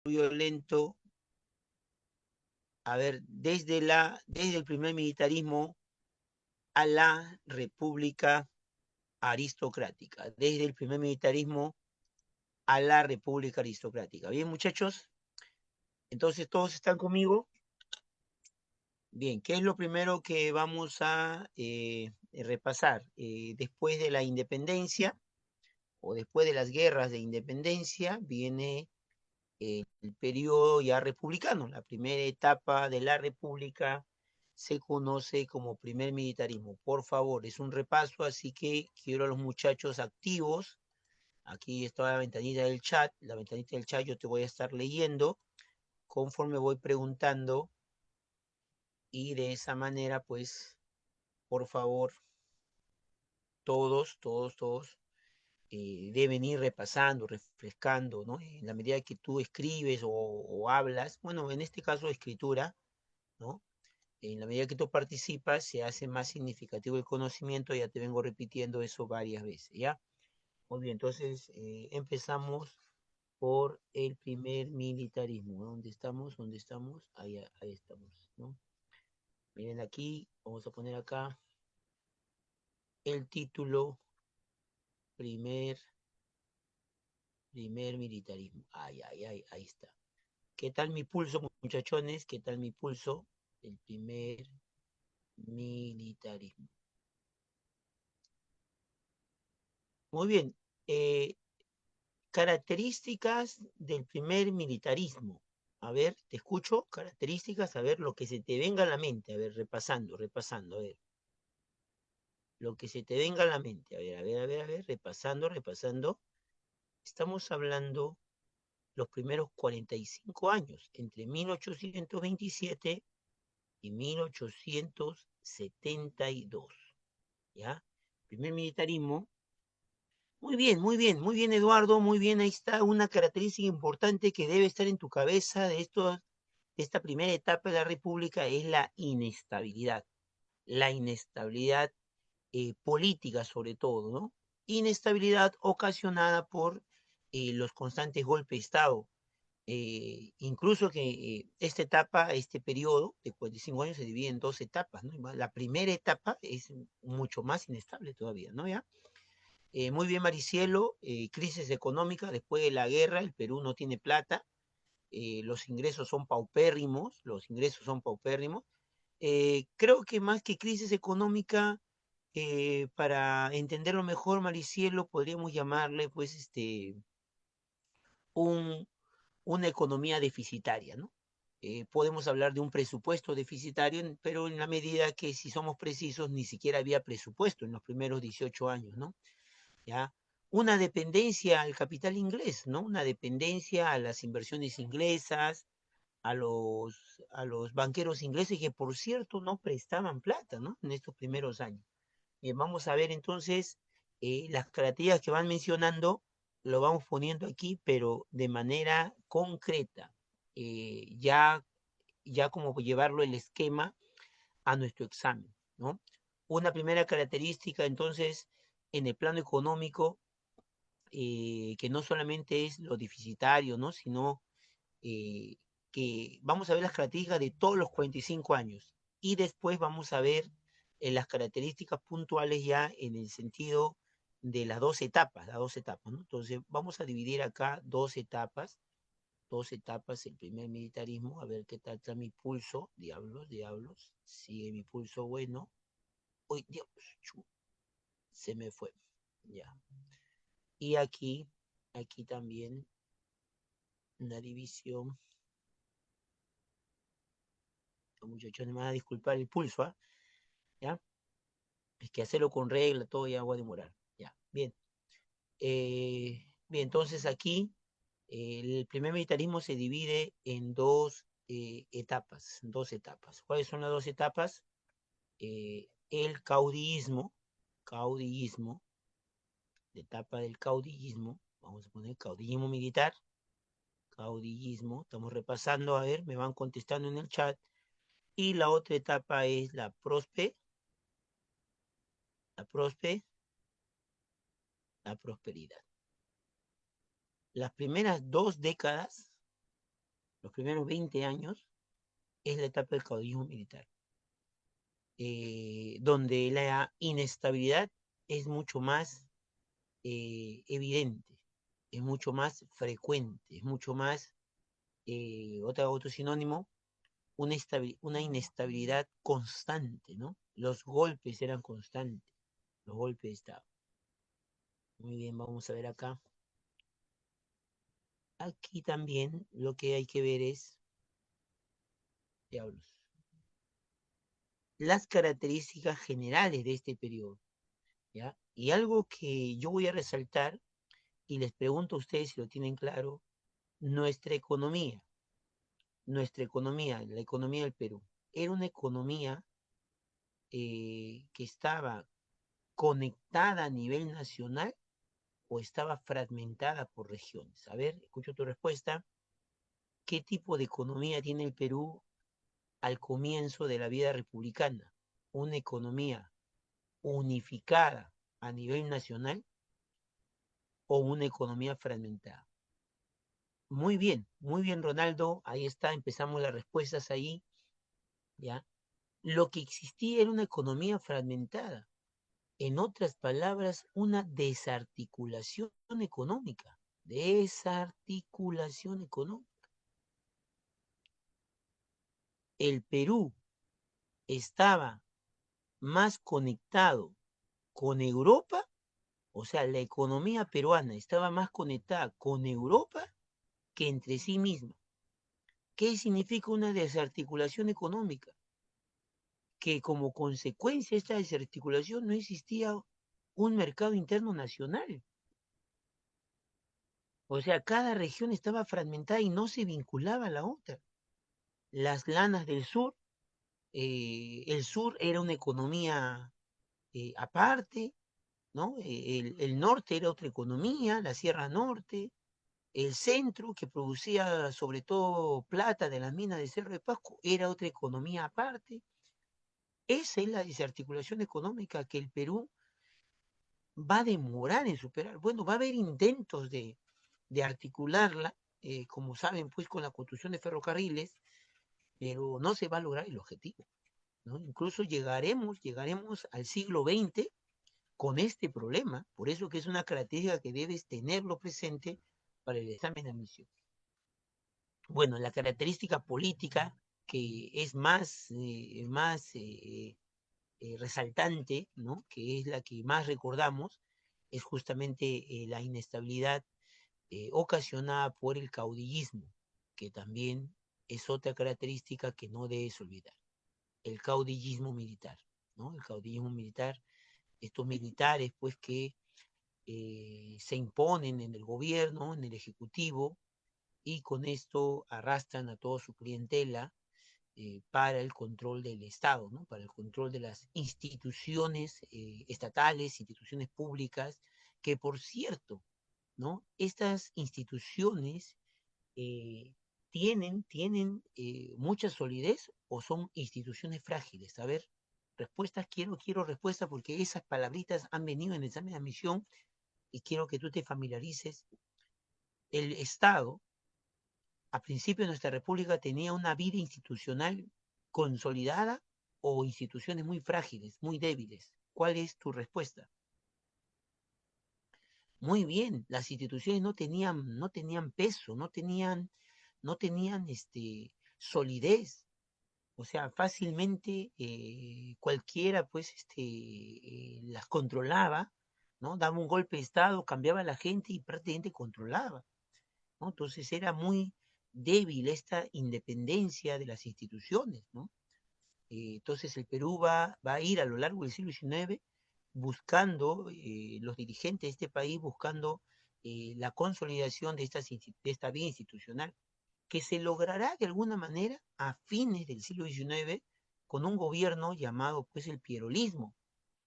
violento, a ver, desde el primer militarismo a la república aristocrática, desde el primer militarismo a la república aristocrática. Bien, muchachos, entonces todos están conmigo. Bien, ¿qué es lo primero que vamos a repasar? Después de la independencia o después de las guerras de independencia viene el periodo ya republicano. La primera etapa de la república se conoce como primer militarismo. Por favor, es un repaso, así que quiero a los muchachos activos. Aquí está la ventanita del chat. La ventanita del chat yo te voy a estar leyendo conforme voy preguntando y de esa manera, pues, por favor, todos deben ir repasando, refrescando, ¿no? En la medida que tú escribes o hablas, bueno, en este caso escritura, ¿no? En la medida que tú participas, se hace más significativo el conocimiento, ya te vengo repitiendo eso varias veces, ¿ya? Muy bien, entonces empezamos por el primer militarismo. ¿Dónde estamos? ¿Dónde estamos? Ahí estamos, ¿no? Miren aquí, vamos a poner acá el título primer, primer militarismo. Ahí está. ¿Qué tal mi pulso, muchachones? ¿Qué tal mi pulso? El primer militarismo. Muy bien. Características del primer militarismo. A ver, te escucho. Características, a ver, lo que se te venga a la mente. A ver, repasando, a ver. Lo que se te venga a la mente. A ver, repasando. Estamos hablando los primeros 45 años, entre 1827 y 1872. ¿Ya? Primer militarismo. Muy bien, Eduardo, muy bien. Ahí está una característica importante que debe estar en tu cabeza de esta primera etapa de la República es la inestabilidad política sobre todo, ¿no? Inestabilidad ocasionada por los constantes golpes de Estado. Incluso que esta etapa, este periodo de 45 años se divide en dos etapas, ¿no? La primera etapa es mucho más inestable todavía, ¿no? ¿Ya? Muy bien, Maricielo, crisis económica después de la guerra, el Perú no tiene plata, los ingresos son paupérrimos, creo que más que crisis económica, para entenderlo mejor, Maricielo, podríamos llamarle, pues, un, una economía deficitaria, ¿no? Podemos hablar de un presupuesto deficitario, pero en la medida que, si somos precisos, ni siquiera había presupuesto en los primeros 18 años, ¿no? ¿Ya? Una dependencia al capital inglés, ¿no? Una dependencia a las inversiones inglesas, a los banqueros ingleses que, por cierto, no prestaban plata, ¿no? En estos primeros años. Bien, vamos a ver entonces las características que van mencionando, lo vamos poniendo aquí, pero de manera concreta, ya, ya como llevarlo el esquema a nuestro examen, ¿no? Una primera característica, entonces, en el plano económico, que no solamente es lo deficitario, ¿no? Sino eh, que vamos a ver las características de todos los 45 años y después vamos a ver las características puntuales ya en el sentido de las dos etapas, ¿no? Entonces vamos a dividir acá dos etapas, el primer militarismo, a ver qué tal está mi pulso, diablos, sigue mi pulso bueno, uy, Dios, se me fue, ya. Y aquí también una división. Los muchachos me van a disculpar el pulso, ¿ah? ¿Ya? Es que hacerlo con regla, todo ya va a demorar. Ya, bien. Bien, entonces aquí el primer militarismo se divide en dos etapas. ¿Cuáles son las dos etapas? El caudillismo, la etapa del caudillismo, vamos a poner caudillismo, estamos repasando, a ver, me van contestando en el chat. Y la otra etapa es la prospe, la prosperidad. Las primeras 2 décadas Los primeros 20 años es la etapa del caudillismo militar, donde la inestabilidad es mucho más evidente, es mucho más frecuente, es mucho más, otro sinónimo, una inestabilidad constante, ¿no? Los golpes eran constantes, los golpes de Estado. Muy bien, vamos a ver acá. Aquí también lo que hay que ver es, diablos, las características generales de este periodo, ¿ya? Y algo que yo voy a resaltar, y les pregunto a ustedes si lo tienen claro, nuestra economía, la economía del Perú, era una economía que estaba conectada a nivel nacional o estaba fragmentada por regiones. A ver, escucho tu respuesta. ¿Qué tipo de economía tiene el Perú al comienzo de la vida republicana? ¿Una economía unificada a nivel nacional o una economía fragmentada? Muy bien, Ronaldo. Ahí está, empezamos las respuestas ahí, ¿ya? Lo que existía era una economía fragmentada. En otras palabras, una desarticulación económica. Desarticulación económica. El Perú estaba más conectado con Europa, o sea, la economía peruana estaba más conectada con Europa que entre sí misma. ¿Qué significa una desarticulación económica? Que como consecuencia de esta desarticulación no existía un mercado interno nacional. O sea, cada región estaba fragmentada y no se vinculaba a la otra. Las lanas del sur, el sur era una economía aparte, ¿no? El norte era otra economía, la Sierra Norte, el centro, que producía sobre todo plata de las minas de Cerro de Pasco, era otra economía aparte. Esa es la desarticulación económica que el Perú va a demorar en superar. Bueno, va a haber intentos de articularla, como saben, pues con la construcción de ferrocarriles, pero no se va a lograr el objetivo, ¿no? Incluso llegaremos al siglo XX con este problema, por eso que es una característica que debes tenerlo presente para el examen de admisión. Bueno, la característica política que es más resaltante, ¿no? Que es la que más recordamos, es justamente la inestabilidad ocasionada por el caudillismo, que también es otra característica que no debes olvidar. El caudillismo militar, ¿no? El caudillismo militar, estos militares, pues, que se imponen en el gobierno, en el ejecutivo, y con esto arrastran a toda su clientela para el control del Estado, ¿no? Para el control de las instituciones estatales, instituciones públicas, que por cierto, ¿no? Estas instituciones eh, tienen mucha solidez o son instituciones frágiles. A ver, respuestas, quiero respuestas porque esas palabritas han venido en el examen de admisión y quiero que tú te familiarices. El Estado, a principio de nuestra república, tenía una vida institucional consolidada o instituciones muy frágiles, muy débiles. ¿Cuál es tu respuesta? Muy bien, las instituciones no tenían peso, no tenían solidez. O sea, fácilmente cualquiera pues las controlaba, ¿no? Daba un golpe de estado, cambiaba a la gente y prácticamente controlaba, ¿no? Entonces era muy débil esta independencia de las instituciones, ¿no? Entonces el Perú va a ir a lo largo del siglo XIX buscando, los dirigentes de este país buscando la consolidación de esta vía institucional, que se logrará de alguna manera a fines del siglo XIX con un gobierno llamado pues el pierolismo.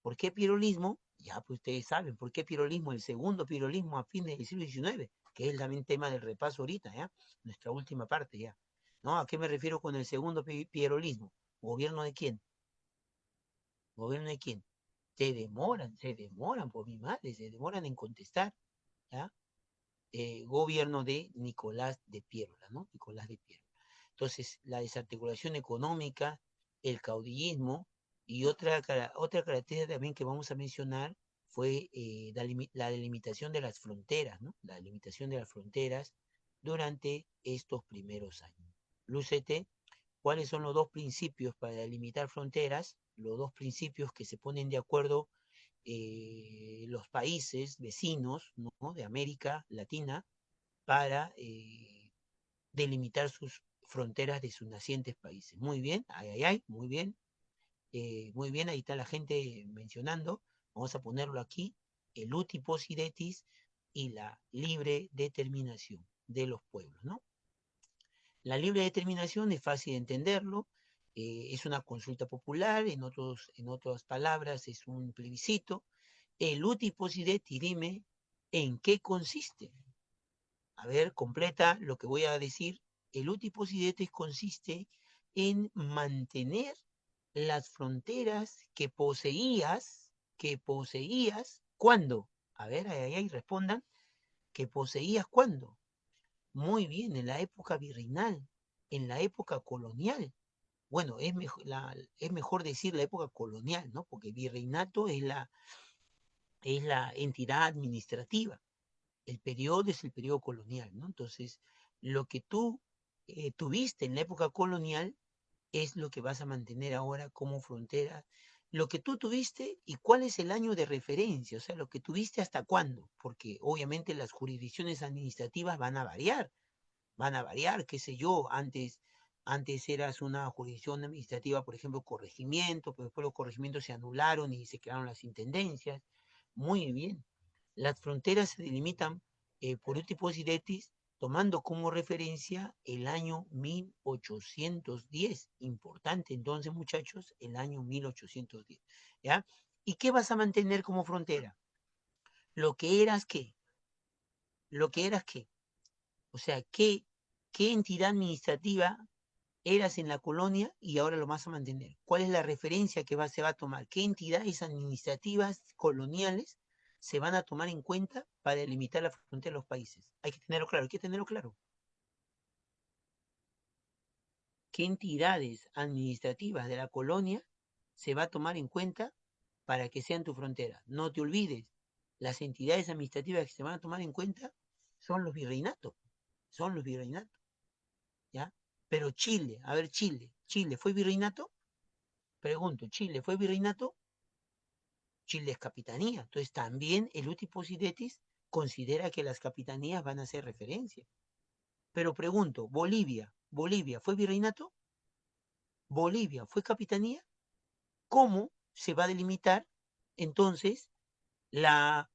¿Por qué pierolismo? Ya pues ustedes saben, ¿por qué pierolismo? El segundo pierolismo a fines del siglo XIX, que es también tema del repaso ahorita, ¿ya? Nuestra última parte, ¿ya? ¿No? ¿A qué me refiero con el segundo pierolismo? ¿Gobierno de quién? ¿Gobierno de quién? Se demoran, por mi madre, se demoran en contestar, ¿ya? gobierno de Nicolás de Piérola, ¿no? Nicolás de Piérola. Entonces, la desarticulación económica, el caudillismo y otra característica también que vamos a mencionar fue la delimitación de las fronteras, ¿no? La delimitación de las fronteras durante estos primeros años. Lúcete, ¿cuáles son los dos principios para delimitar fronteras? Los dos principios que se ponen de acuerdo los países vecinos, ¿no? De América Latina para delimitar sus fronteras de sus nacientes países. Muy bien, muy bien, ahí está la gente mencionando. Vamos a ponerlo aquí, el uti possidetis y la libre determinación de los pueblos, ¿no? La libre determinación es fácil de entenderlo, es una consulta popular, en otras palabras es un plebiscito. El uti possidetis, dime, ¿en qué consiste? A ver, completa lo que voy a decir. El uti possidetis consiste en mantener las fronteras que poseías, ¿cuándo? A ver, ahí respondan, que poseías ¿cuándo? Muy bien, en la época virreinal, en la época colonial. Bueno, es mejor decir la época colonial, ¿no? Porque virreinato es la entidad administrativa. El periodo es el periodo colonial, ¿no? Entonces, lo que tú tuviste en la época colonial es lo que vas a mantener ahora como frontera. Lo que tú tuviste y cuál es el año de referencia, o sea, lo que tuviste hasta cuándo, porque obviamente las jurisdicciones administrativas van a variar, qué sé yo, antes eras una jurisdicción administrativa, por ejemplo, corregimiento, pero después los corregimientos se anularon y se crearon las intendencias. Muy bien. Las fronteras se delimitan por Utiposidetis, tomando como referencia el año 1810. Importante entonces, muchachos, el año 1810. ¿Ya? ¿Y qué vas a mantener como frontera? Lo que eras qué. Lo que eras qué. O sea, ¿qué entidad administrativa eras en la colonia y ahora lo vas a mantener? ¿Cuál es la referencia que se va a tomar? ¿Qué entidades administrativas coloniales se van a tomar en cuenta para delimitar la frontera de los países? Hay que tenerlo claro, hay que tenerlo claro. ¿Qué entidades administrativas de la colonia se va a tomar en cuenta para que sean tu frontera? No te olvides, las entidades administrativas que se van a tomar en cuenta son los virreinatos, son los virreinatos, ¿ya? Pero Chile, a ver, ¿Chile fue virreinato? Pregunto, ¿Chile fue virreinato? Chile es capitanía. Entonces también el uti possidetis considera que las capitanías van a ser referencia. Pero pregunto, ¿Bolivia fue virreinato? ¿Bolivia fue capitanía? ¿Cómo se va a delimitar entonces la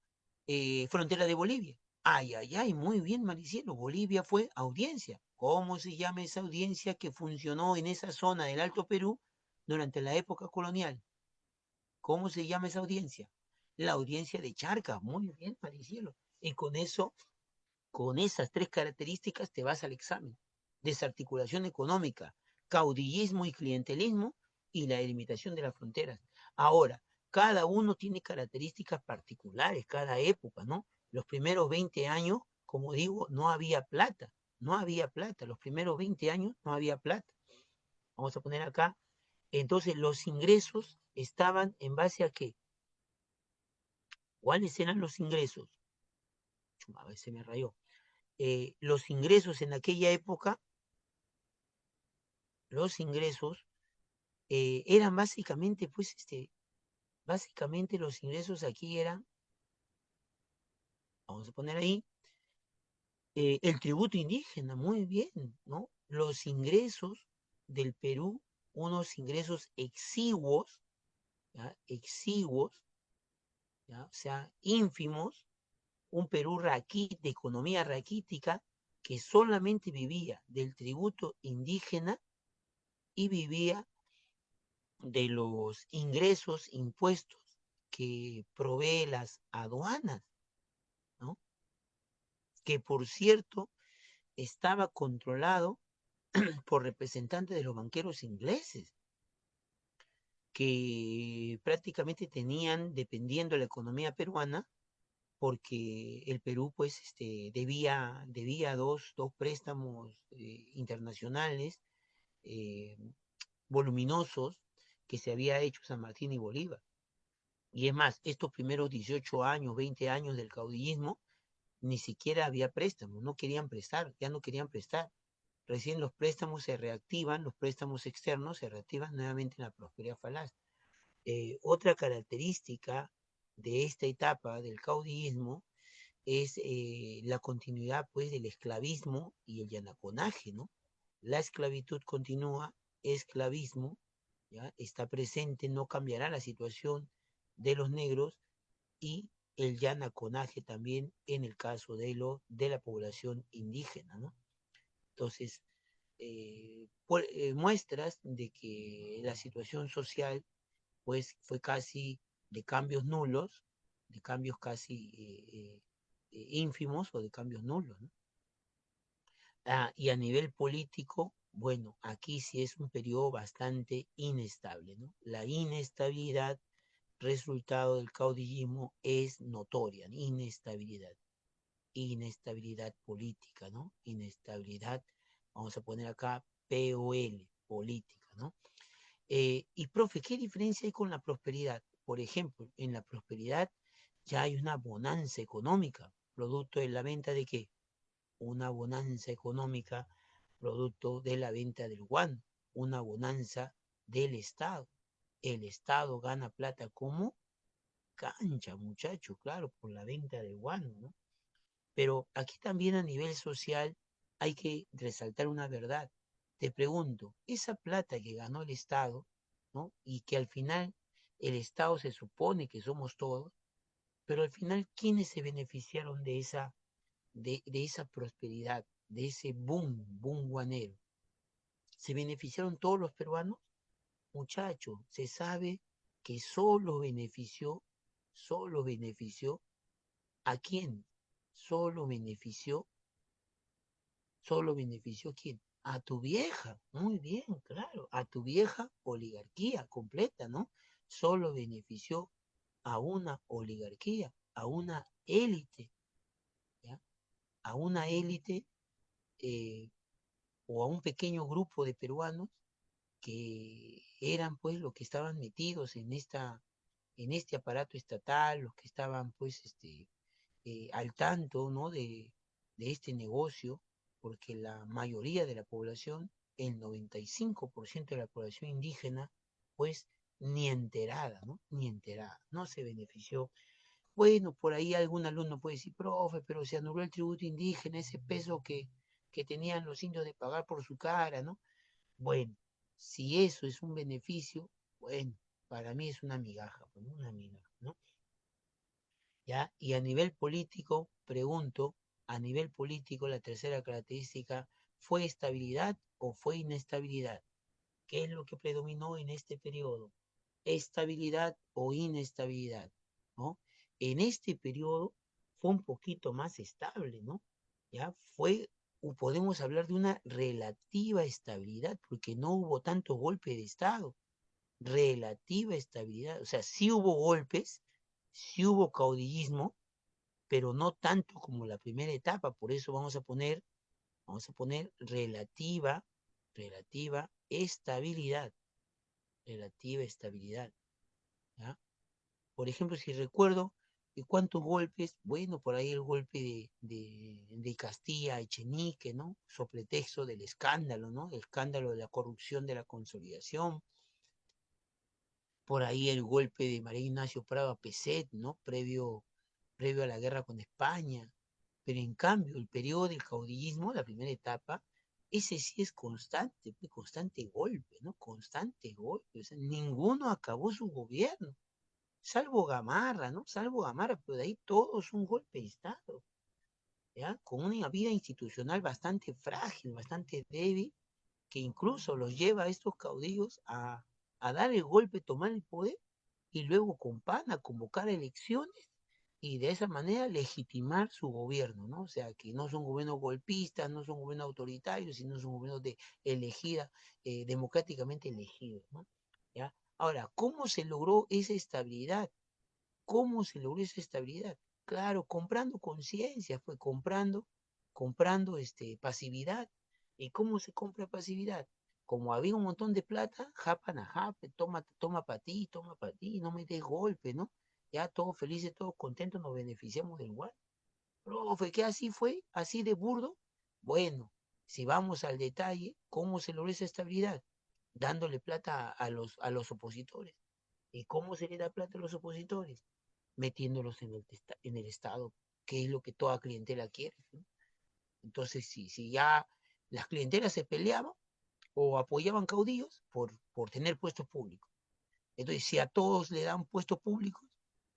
frontera de Bolivia? Ay, ay, ay, muy bien, Maricielo. Bolivia fue audiencia. ¿Cómo se llama esa audiencia que funcionó en esa zona del Alto Perú durante la época colonial? ¿Cómo se llama esa audiencia? La audiencia de Charcas. Muy bien, Maricielo. Y con esas tres características te vas al examen. Desarticulación económica, caudillismo y clientelismo y la delimitación de las fronteras. Ahora, cada uno tiene características particulares, cada época, ¿no? Los primeros 20 años, como digo, no había plata, no había plata. Los primeros 20 años no había plata. Vamos a poner acá. Entonces, los ingresos estaban en base a qué. ¿Cuáles eran los ingresos? A ver, se me rayó. Los ingresos en aquella época, los ingresos eran básicamente, pues, básicamente los ingresos aquí eran, vamos a poner ahí, el tributo indígena, muy bien, ¿no? Los ingresos del Perú, unos ingresos exiguos, ¿ya? Exiguos, ¿ya? O sea, ínfimos, un Perú de economía raquítica, que solamente vivía del tributo indígena y vivía de los ingresos, impuestos que provee las aduanas, ¿no? Que por cierto estaba controlado por representantes de los banqueros ingleses, que prácticamente tenían, dependiendo de la economía peruana, porque el Perú pues debía dos préstamos internacionales eh, voluminosos que se había hecho San Martín y Bolívar. Y es más, estos primeros 18 años, 20 años del caudillismo, ni siquiera había préstamos, no querían prestar, ya no querían prestar. Recién los préstamos se reactivan, los préstamos externos se reactivan nuevamente en la prosperidad falaz. Otra característica de esta etapa del caudillismo es la continuidad pues del esclavismo y el yanaconaje, ¿no? La esclavitud continúa, esclavismo, ¿ya? Está presente, no cambiará la situación de los negros y el yanaconaje también en el caso de la población indígena, ¿no? Entonces, muestras de que la situación social pues fue casi de cambios nulos, de cambios casi ínfimos o de cambios nulos, ¿no? Y a nivel político, bueno, aquí sí es un periodo bastante inestable, ¿no? La inestabilidad resultado del caudillismo es notoria, inestabilidad, inestabilidad política, ¿no? Inestabilidad, vamos a poner acá POL, política, ¿no? Y profe, ¿qué diferencia hay con la prosperidad? Por ejemplo, en la prosperidad ya hay una bonanza económica, producto de la venta de qué? Una bonanza económica, producto de la venta del guano, una bonanza del Estado. El Estado gana plata como cancha, muchacho, claro, por la venta del guano, ¿no? Pero aquí también a nivel social hay que resaltar una verdad. Te pregunto, esa plata que ganó el Estado, ¿no? Y que al final el Estado se supone que somos todos, pero al final, ¿quiénes se beneficiaron de esa prosperidad, de ese boom guanero? ¿Se beneficiaron todos los peruanos? Muchacho, se sabe que solo benefició, ¿a quién? Solo benefició Solo benefició ¿quién? A tu vieja, muy bien, claro, a tu vieja oligarquía completa, ¿no? Solo benefició a una oligarquía, a una élite, ¿ya? A una élite eh, o a un pequeño grupo de peruanos que eran pues los que estaban metidos en este aparato estatal, los que estaban pues al tanto, ¿no? de este negocio, porque la mayoría de la población, el 95% de la población indígena, pues ni enterada, ¿no? Ni enterada, no se benefició. Bueno, por ahí algún alumno puede decir, profe, pero se anuló el tributo indígena, ese peso que tenían los indios de pagar por su cara, ¿no? Bueno, si eso es un beneficio, bueno, para mí es una migaja, pues, ¿no? Una migaja, ¿no? ¿Ya? Y a nivel político, pregunto, a nivel político, la tercera característica, ¿fue estabilidad o fue inestabilidad? ¿Qué es lo que predominó en este periodo? ¿Estabilidad o inestabilidad? ¿No? En este periodo fue un poquito más estable, ¿no? ¿Ya? Podemos hablar de una relativa estabilidad, porque no hubo tanto golpe de Estado, relativa estabilidad, o sea, sí hubo golpes, sí hubo caudillismo, pero no tanto como la primera etapa, por eso vamos a poner relativa estabilidad, relativa estabilidad, ¿ya? Por ejemplo, si recuerdo cuántos golpes, bueno, por ahí el golpe de Castilla a Echenique, ¿no? Sobre texto del escándalo, ¿no? El escándalo de la corrupción de la consolidación, por ahí el golpe de María Ignacio Prado a Peset, ¿no? Previo a la guerra con España. Pero en cambio, el periodo del caudillismo, la primera etapa, ese sí es constante, pues, constante golpe, ¿no? Constante golpe. O sea, ninguno acabó su gobierno, salvo Gamarra, ¿no? Salvo Gamarra, pero de ahí todo es un golpe de Estado, ¿ya? Con una vida institucional bastante frágil, bastante débil, que incluso los lleva a estos caudillos a dar el golpe, tomar el poder y luego con PAN a convocar elecciones y de esa manera legitimar su gobierno, ¿no? O sea, que no son gobiernos golpistas, no son gobiernos autoritarios, sino son gobiernos democráticamente elegidos, ¿no? ¿Ya? Ahora, ¿cómo se logró esa estabilidad? ¿Cómo se logró esa estabilidad? claro, comprando conciencia, fue comprando pasividad. ¿Y cómo se compra pasividad? Como había un montón de plata, japan a jape, toma para ti, no me des golpe, ¿no? Ya todos felices, todos contentos, nos beneficiamos del igual. Profe, ¿qué así fue? ¿Así de burdo? Bueno, si vamos al detalle, ¿cómo se logra esa estabilidad? Dándole plata a los opositores. ¿Y cómo se le da plata a los opositores? Metiéndolos en el Estado, que es lo que toda clientela quiere, ¿no? Entonces, si ya las clientelas se peleaban o apoyaban caudillos por tener puestos públicos. Entonces, si a todos le dan puestos públicos,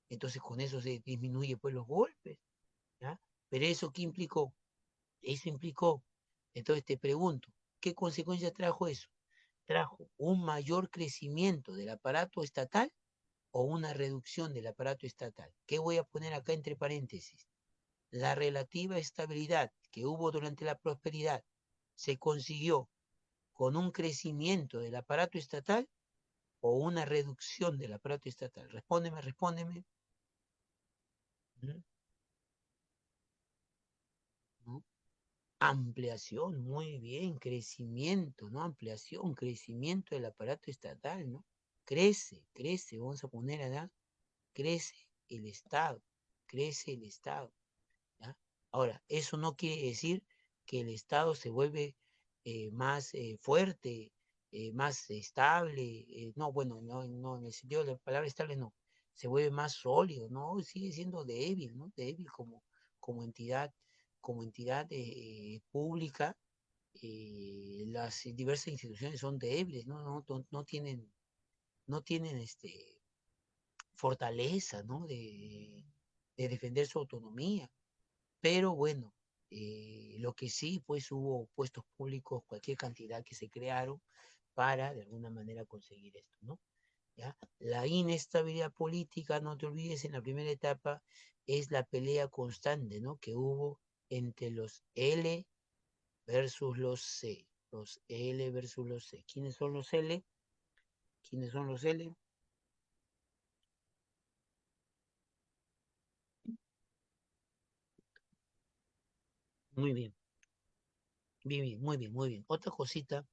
entonces con eso se disminuye pues los golpes, ¿ya? Pero eso ¿qué implicó? Eso implicó. Entonces te pregunto, ¿qué consecuencias trajo eso? ¿Trajo un mayor crecimiento del aparato estatal o una reducción del aparato estatal? ¿Qué voy a poner acá entre paréntesis? La relativa estabilidad que hubo durante la prosperidad se consiguió con un crecimiento del aparato estatal o una reducción del aparato estatal. Respóndeme, respóndeme. ¿Mm? ¿No? Ampliación, muy bien, crecimiento, ¿no? Ampliación, crecimiento del aparato estatal, ¿no? Crece, vamos a poner acá, crece el Estado, crece el Estado, ¿ya? Ahora, eso no quiere decir que el Estado se vuelve más fuerte, más estable, no, bueno, no, no, en el sentido de la palabra estable no, se vuelve más sólido, no, sigue siendo débil, ¿no? Débil como entidad, como entidad pública, las diversas instituciones son débiles, no tienen fortaleza, ¿no? De defender su autonomía. Pero bueno, lo que sí, pues hubo puestos públicos, cualquier cantidad que se crearon para de alguna manera conseguir esto, ¿no? ¿Ya? La inestabilidad política, no te olvides, en la primera etapa es la pelea constante, ¿no? Que hubo entre los L versus los C. Los L versus los C. ¿Quiénes son los L? ¿Quiénes son los L? Muy bien, bien, bien, muy bien, muy bien. Otra cosita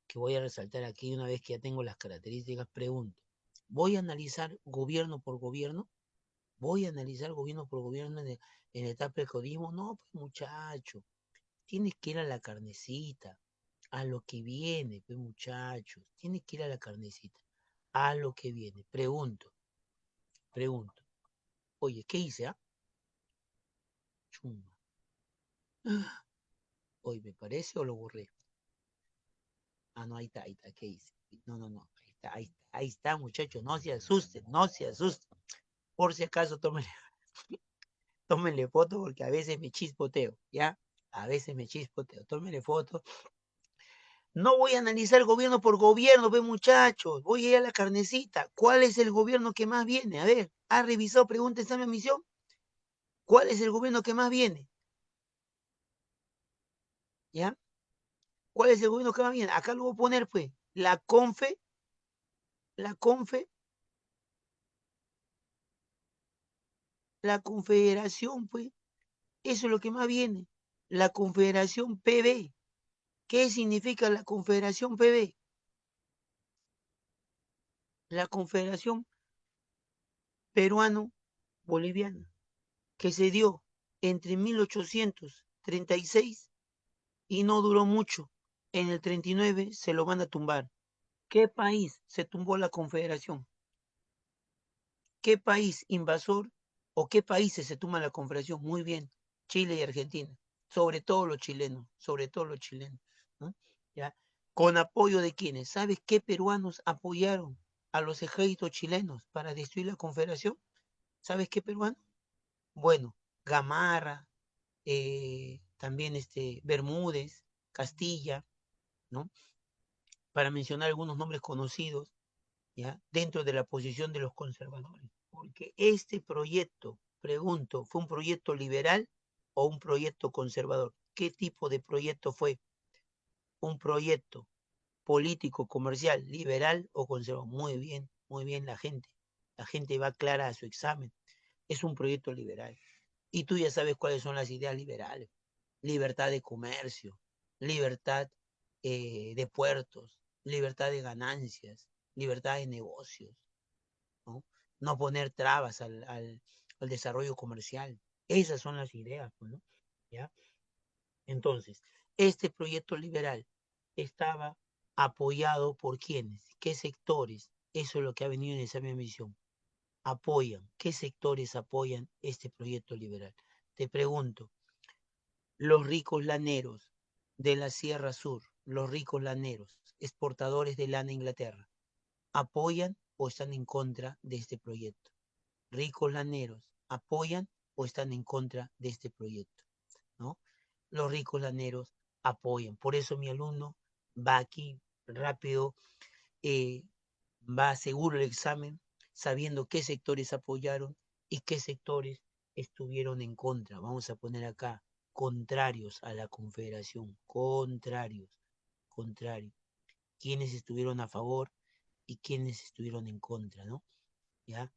que voy a resaltar aquí, una vez que ya tengo las características, pregunto, ¿voy a analizar gobierno por gobierno? ¿Voy a analizar gobierno por gobierno en la etapa del codismo? No, pues muchacho, tienes que ir a la carnecita, a lo que viene, pues muchachos, tienes que ir a la carnecita, a lo que viene. Pregunto, oye, ¿qué hice, ah? Chumba. Oye, ¿me parece o lo borré? Ah, no, ahí está, ¿qué hice? No, no, no, ahí está, muchachos, no se asusten, no se asusten. Por si acaso, tómenle foto porque a veces me chispoteo, ¿ya? A veces me chispoteo, tómenle foto. No voy a analizar gobierno por gobierno, ve muchachos, voy a ir a la carnecita. ¿Cuál es el gobierno que más viene? A ver, ¿ha revisado pregunta examen misión? ¿Cuál es el gobierno que más viene? ¿Ya? ¿Cuál es el gobierno que más viene? Acá lo voy a poner, pues, la CONFE, la Confederación, pues, eso es lo que más viene. La Confederación PB. ¿Qué significa la Confederación PB? La Confederación Peruano-Boliviana, que se dio entre 1836 y no duró mucho. En el 39 se lo van a tumbar. ¿Qué país se tumbó la Confederación? ¿Qué país invasor o qué países se tumban la Confederación? Muy bien, Chile y Argentina. Sobre todo los chilenos, ¿no? ¿Ya? ¿Con apoyo de quiénes? ¿Sabes qué peruanos apoyaron a los ejércitos chilenos para destruir la Confederación? ¿Sabes qué peruano? Bueno, Gamarra, también Bermúdez, Castilla, ¿no? Para mencionar algunos nombres conocidos, ¿ya? Dentro de la posición de los conservadores. Porque este proyecto, pregunto, ¿fue un proyecto liberal o un proyecto conservador? ¿Qué tipo de proyecto fue? ¿Un proyecto político, comercial, liberal o conservador? Muy bien, la gente. La gente va clara a su examen. es un proyecto liberal. Y tú ya sabes cuáles son las ideas liberales. Libertad de comercio, libertad de puertos, libertad de ganancias, libertad de negocios, ¿no? No poner trabas al desarrollo comercial. Esas son las ideas, pues, ¿no? ¿Ya? Entonces, este proyecto liberal estaba apoyado por quiénes, qué sectores. Eso es lo que ha venido en esa misma misión. Apoyan, qué sectores apoyan este proyecto liberal. Te pregunto, los ricos laneros de la Sierra Sur, los ricos laneros, exportadores de lana a Inglaterra, ¿apoyan o están en contra de este proyecto? Ricos laneros, ¿apoyan o están en contra de este proyecto? ¿No? Los ricos laneros apoyan. Por eso mi alumno va aquí rápido, eh, va seguro el examen, sabiendo qué sectores apoyaron y qué sectores estuvieron en contra. Vamos a poner acá, contrarios a la confederación, contrarios, contrarios. Quienes estuvieron a favor y quienes estuvieron en contra, ¿no? ¿Ya?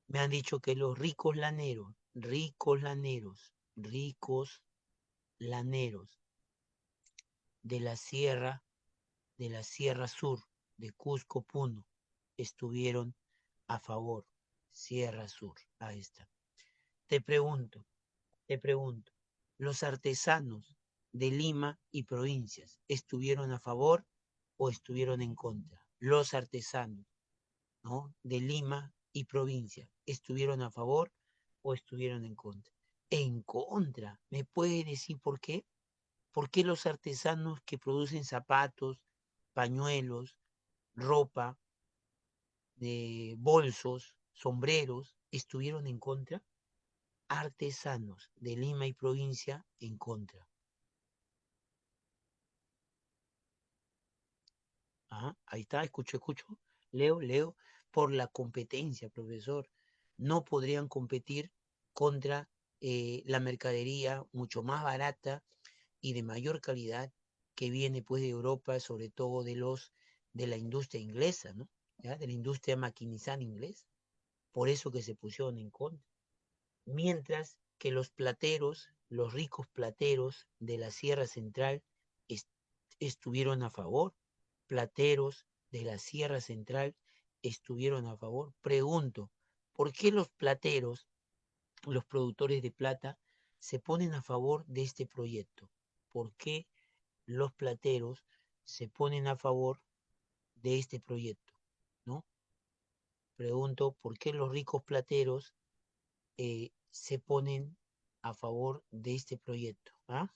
Me han dicho que los ricos laneros, ricos laneros de la Sierra Sur, de Cusco, Puno, estuvieron a favor. Sierra Sur, ahí está. Te pregunto, te pregunto, ¿los artesanos de Lima y provincias estuvieron a favor o estuvieron en contra? Los artesanos, ¿no? De Lima y provincia, ¿estuvieron a favor o estuvieron en contra? En contra. ¿Me puede decir por qué? ¿Por qué los artesanos que producen zapatos, pañuelos, ropa, bolsos, sombreros, estuvieron en contra? Artesanos de Lima y provincia en contra. Ah, ahí está, escucho, escucho. Leo, leo. Por la competencia, profesor. No podrían competir contra la mercadería mucho más barata y de mayor calidad que viene pues de Europa, sobre todo de la industria inglesa, ¿no? ¿Ya? De la industria maquinizada inglesa. Por eso que se pusieron en contra. Mientras que los plateros, los ricos plateros de la Sierra Central est- estuvieron a favor. Plateros de la Sierra Central estuvieron a favor. Pregunto, ¿por qué los plateros, los productores de plata, se ponen a favor de este proyecto? ¿Por qué los plateros se ponen a favor de este proyecto? ¿No? Pregunto, ¿por qué los ricos plateros se ponen a favor de este proyecto? ¿Ah?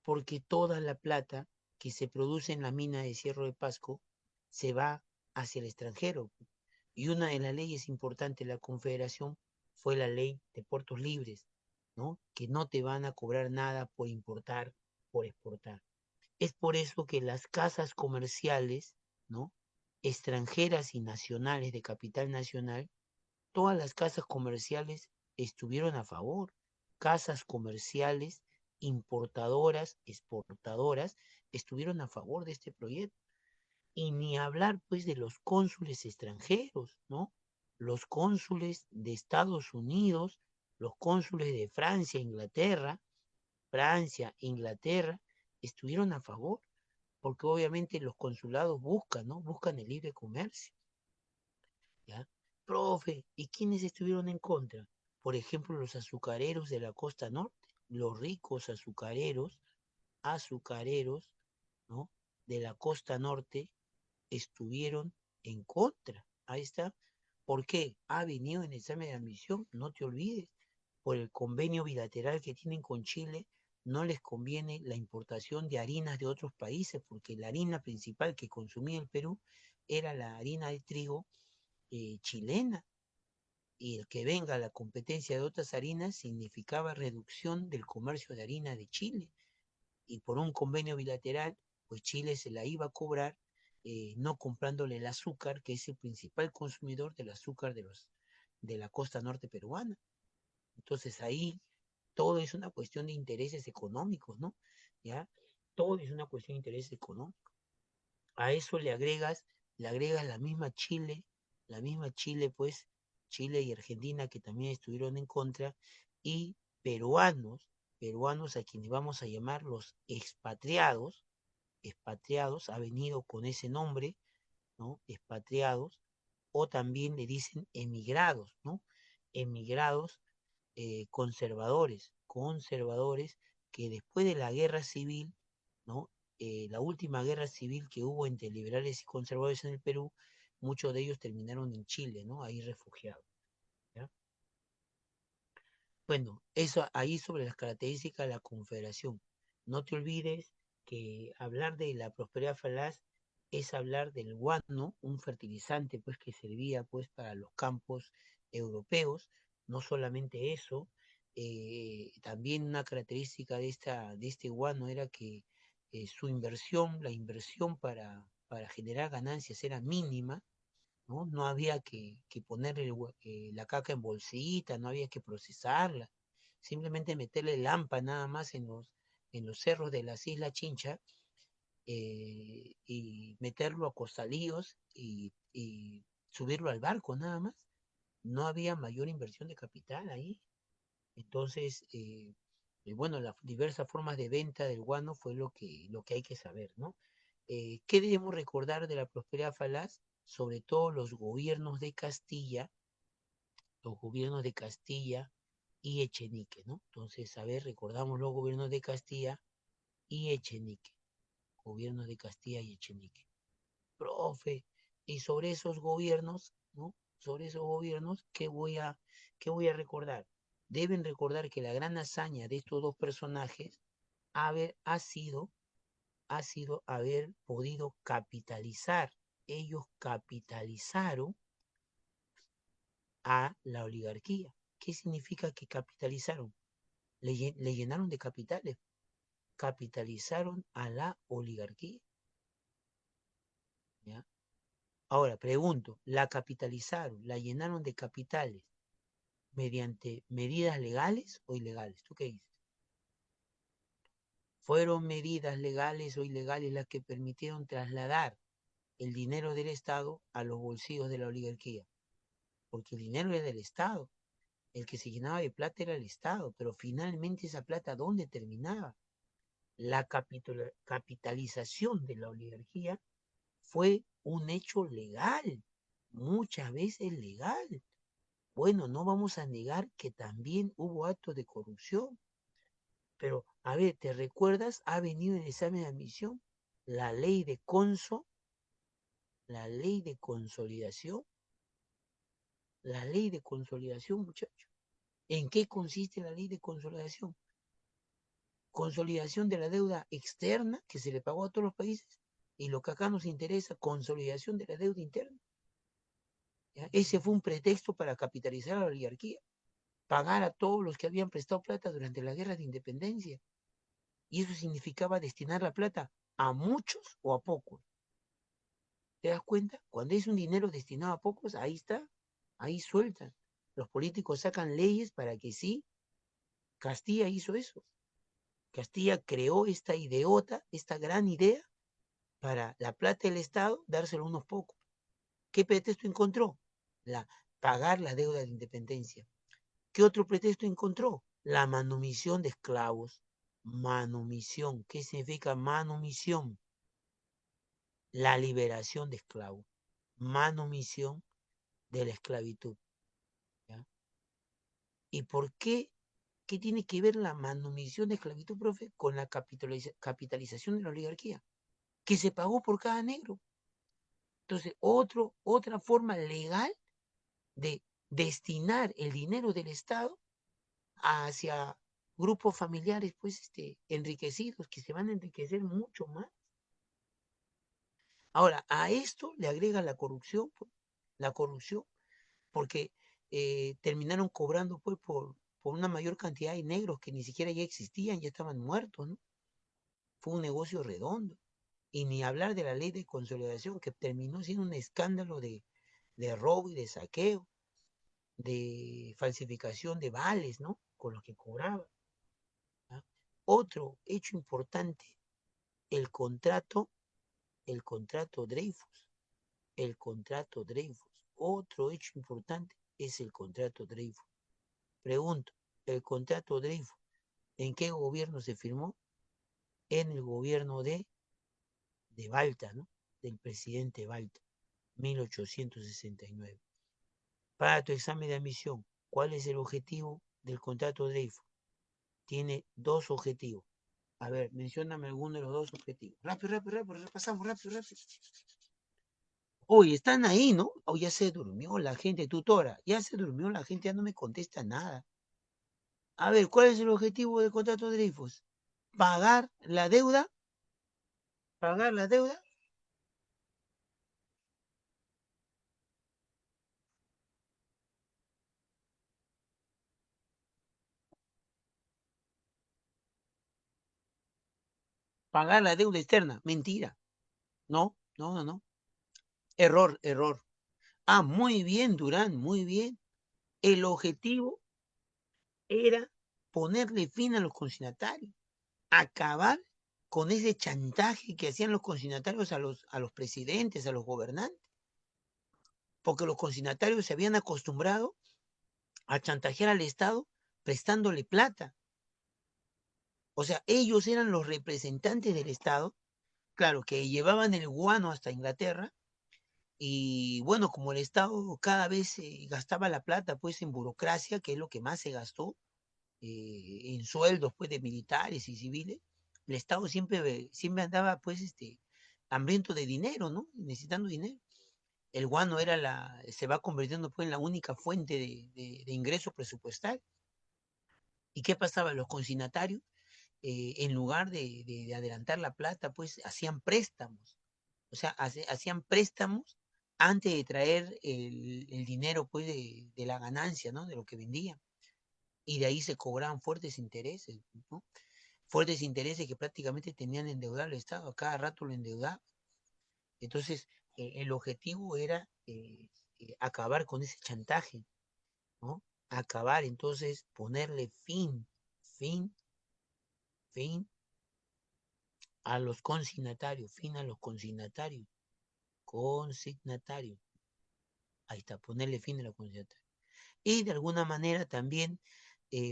Porque toda la plata que se produce en la mina de Cerro de Pasco se va hacia el extranjero. Y una de las leyes importantes de la Confederación fue la ley de puertos libres, ¿no? Que no te van a cobrar nada por importar, por exportar. Es por eso que las casas comerciales, ¿no? Extranjeras y nacionales de capital nacional, todas las casas comerciales estuvieron a favor. Casas comerciales, importadoras, exportadoras, estuvieron a favor de este proyecto. Y ni hablar pues de los cónsules extranjeros, ¿no? Los cónsules de Estados Unidos, los cónsules de Francia, Inglaterra, estuvieron a favor, porque obviamente los consulados buscan, ¿no? Buscan el libre comercio. ¿Ya? Profe, ¿y quiénes estuvieron en contra? Por ejemplo, los azucareros de la costa norte, los ricos azucareros, ¿no? De la costa norte estuvieron en contra. Ahí está. ¿Por qué? Ha venido en examen de admisión, no te olvides. Por el convenio bilateral que tienen con Chile, no les conviene la importación de harinas de otros países, porque la harina principal que consumía el Perú era la harina de trigo chilena, y el que venga la competencia de otras harinas significaba reducción del comercio de harina de Chile. Y por un convenio bilateral, pues Chile se la iba a cobrar no comprándole el azúcar, que es el principal consumidor del azúcar de la costa norte peruana. Entonces ahí todo es una cuestión de intereses económicos, ¿no? ¿Ya? Todo es una cuestión de intereses económicos. A eso le agregas la misma Chile, la misma Chile, pues, Chile y Argentina que también estuvieron en contra, y peruanos a quienes vamos a llamar los expatriados, ha venido con ese nombre, ¿no? Expatriados, o también le dicen emigrados, ¿no? Emigrados conservadores que después de la guerra civil, ¿no? La última guerra civil que hubo entre liberales y conservadores en el Perú, muchos de ellos terminaron en Chile, ¿no? Ahí refugiados, ¿ya? Bueno, eso ahí sobre las características de la confederación. No te olvides que hablar de la prosperidad falaz es hablar del guano, un fertilizante pues que servía pues para los campos europeos. No solamente eso, también una característica de este guano era que su inversión, la inversión para generar ganancias era mínima, ¿no? No había que ponerle la caca en bolsita, no había que procesarla, simplemente meterle lampa nada más en los cerros de las Islas Chincha, y meterlo a costalíos y subirlo al barco nada más. No había mayor inversión de capital ahí. Entonces, bueno, las diversas formas de venta del guano fue lo que hay que saber, ¿no? ¿Qué debemos recordar de la prosperidad falaz? Sobre todo los gobiernos de Castilla y Echenique, ¿no? Entonces, a ver, recordamos los gobiernos de Castilla y Echenique, gobiernos de Castilla y Echenique. Profe, y sobre esos gobiernos, ¿no? Sobre esos gobiernos, qué voy a recordar? Deben recordar que la gran hazaña de estos dos personajes ha sido haber podido capitalizar. Ellos capitalizaron a la oligarquía. ¿Qué significa que capitalizaron? Le llenaron de capitales, capitalizaron a la oligarquía. ¿Ya? Ahora, pregunto, ¿la capitalizaron, la llenaron de capitales mediante medidas legales o ilegales? ¿Tú qué dices? ¿Fueron medidas legales o ilegales las que permitieron trasladar el dinero del Estado a los bolsillos de la oligarquía? Porque el dinero era del Estado, el que se llenaba de plata era el Estado, pero finalmente esa plata, ¿dónde terminaba? La capitalización de la oligarquía fue un hecho legal, muchas veces legal. Bueno, no vamos a negar que también hubo actos de corrupción, pero a ver, ¿te recuerdas? Ha venido en el examen de admisión la ley de la ley de consolidación, la ley de consolidación, muchachos. ¿En qué consiste la ley de consolidación? Consolidación de la deuda externa que se le pagó a todos los países, y lo que acá nos interesa, consolidación de la deuda interna. ¿Ya? Ese fue un pretexto para capitalizar a la oligarquía, pagar a todos los que habían prestado plata durante la guerra de independencia. Y eso significaba destinar la plata a muchos o a pocos. ¿Te das cuenta? Cuando es un dinero destinado a pocos, ahí está, ahí sueltan. Los políticos sacan leyes para que sí. Castilla hizo eso. Castilla creó esta ideota, esta gran idea, para la plata del Estado dárselo a unos pocos. ¿Qué pretexto encontró? Pagar la deuda de independencia. ¿Qué otro pretexto encontró? La manumisión de esclavos. Manumisión. ¿Qué significa manumisión? La liberación de esclavos. Manumisión de la esclavitud. ¿Ya? ¿Y por qué? ¿Qué tiene que ver la manumisión de esclavitud, profe, con la capitalización de la oligarquía? Que se pagó por cada negro. Entonces, otra forma legal de destinar el dinero del Estado hacia grupos familiares, pues, enriquecidos, que se van a enriquecer mucho más. Ahora, a esto le agrega pues, la corrupción, porque terminaron cobrando, pues, por una mayor cantidad de negros que ni siquiera ya existían, ya estaban muertos, ¿no? Fue un negocio redondo. Y ni hablar de la ley de consolidación, que terminó siendo un escándalo de robo y de saqueo, de falsificación de vales, ¿no? Con los que cobraba. ¿Ya? Otro hecho importante, el contrato, el contrato Dreyfus, el contrato Dreyfus. otro hecho importante es el contrato Dreyfus. Pregunto, ¿el contrato Dreyfus en qué gobierno se firmó? En el gobierno de Balta, ¿no? Del presidente Balta, 1869. Para tu examen de admisión, ¿cuál es el objetivo del contrato Dreyfus? Tiene dos objetivos. A ver, mencióname alguno de los dos objetivos. Rápido, rápido, rápido, repasamos, rápido, rápido. Oye, están ahí, ¿no? O ya se durmió la gente, tutora. Ya se durmió la gente, ya no me contesta nada. A ver, ¿cuál es el objetivo del contrato de Dreyfus? ¿Pagar la deuda? ¿Pagar la deuda? ¿Pagar la deuda externa? Mentira. No, no, no, no. Error, error. Ah, muy bien, Durán, muy bien. El objetivo era ponerle fin a los consignatarios, acabar con ese chantaje que hacían los consignatarios a los presidentes, a los gobernantes, porque los consignatarios se habían acostumbrado a chantajear al Estado prestándole plata. O sea, ellos eran los representantes del Estado, claro, que llevaban el guano hasta Inglaterra, y bueno, como el Estado cada vez gastaba la plata pues en burocracia, que es lo que más se gastó, en sueldos pues de militares y civiles, el Estado siempre andaba pues hambriento de dinero, ¿no? Necesitando dinero. El guano se va convirtiendo pues en la única fuente de ingreso presupuestal. ¿Y qué pasaba? Los consignatarios, en lugar de adelantar la plata, pues hacían préstamos. O sea, hacían préstamos antes de traer el dinero pues de la ganancia, ¿no? De lo que vendían. Y de ahí se cobraban fuertes intereses, ¿no? Fuertes intereses que prácticamente tenían endeudado al Estado, a cada rato lo endeudaba. Entonces, el objetivo era acabar con ese chantaje, ¿no? Acabar, entonces, ponerle fin, fin a los consignatarios, consignatarios. Ahí está, ponerle fin a los consignatarios. Y de alguna manera también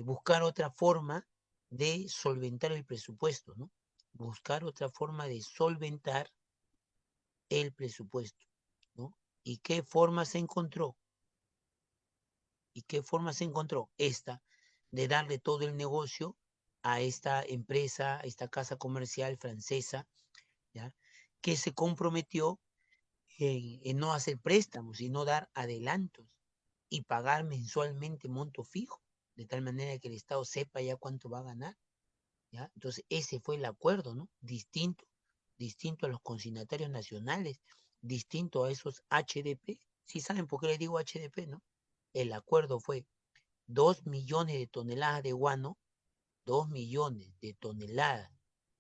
buscar otra forma de solventar el presupuesto, ¿no? Buscar otra forma de solventar el presupuesto, ¿no? ¿Y qué forma se encontró? ¿Y qué forma se encontró? Esta, de darle todo el negocio a esta empresa, a esta casa comercial francesa, ¿ya? Que se comprometió en no hacer préstamos, sino dar adelantos y pagar mensualmente monto fijo, de tal manera que el Estado sepa ya cuánto va a ganar, ¿ya? Entonces, ese fue el acuerdo, ¿no? Distinto a los consignatarios nacionales, distinto a esos HDP. ¿Sí saben por qué les digo HDP, no? El acuerdo fue 2 millones de toneladas de guano, 2 millones de toneladas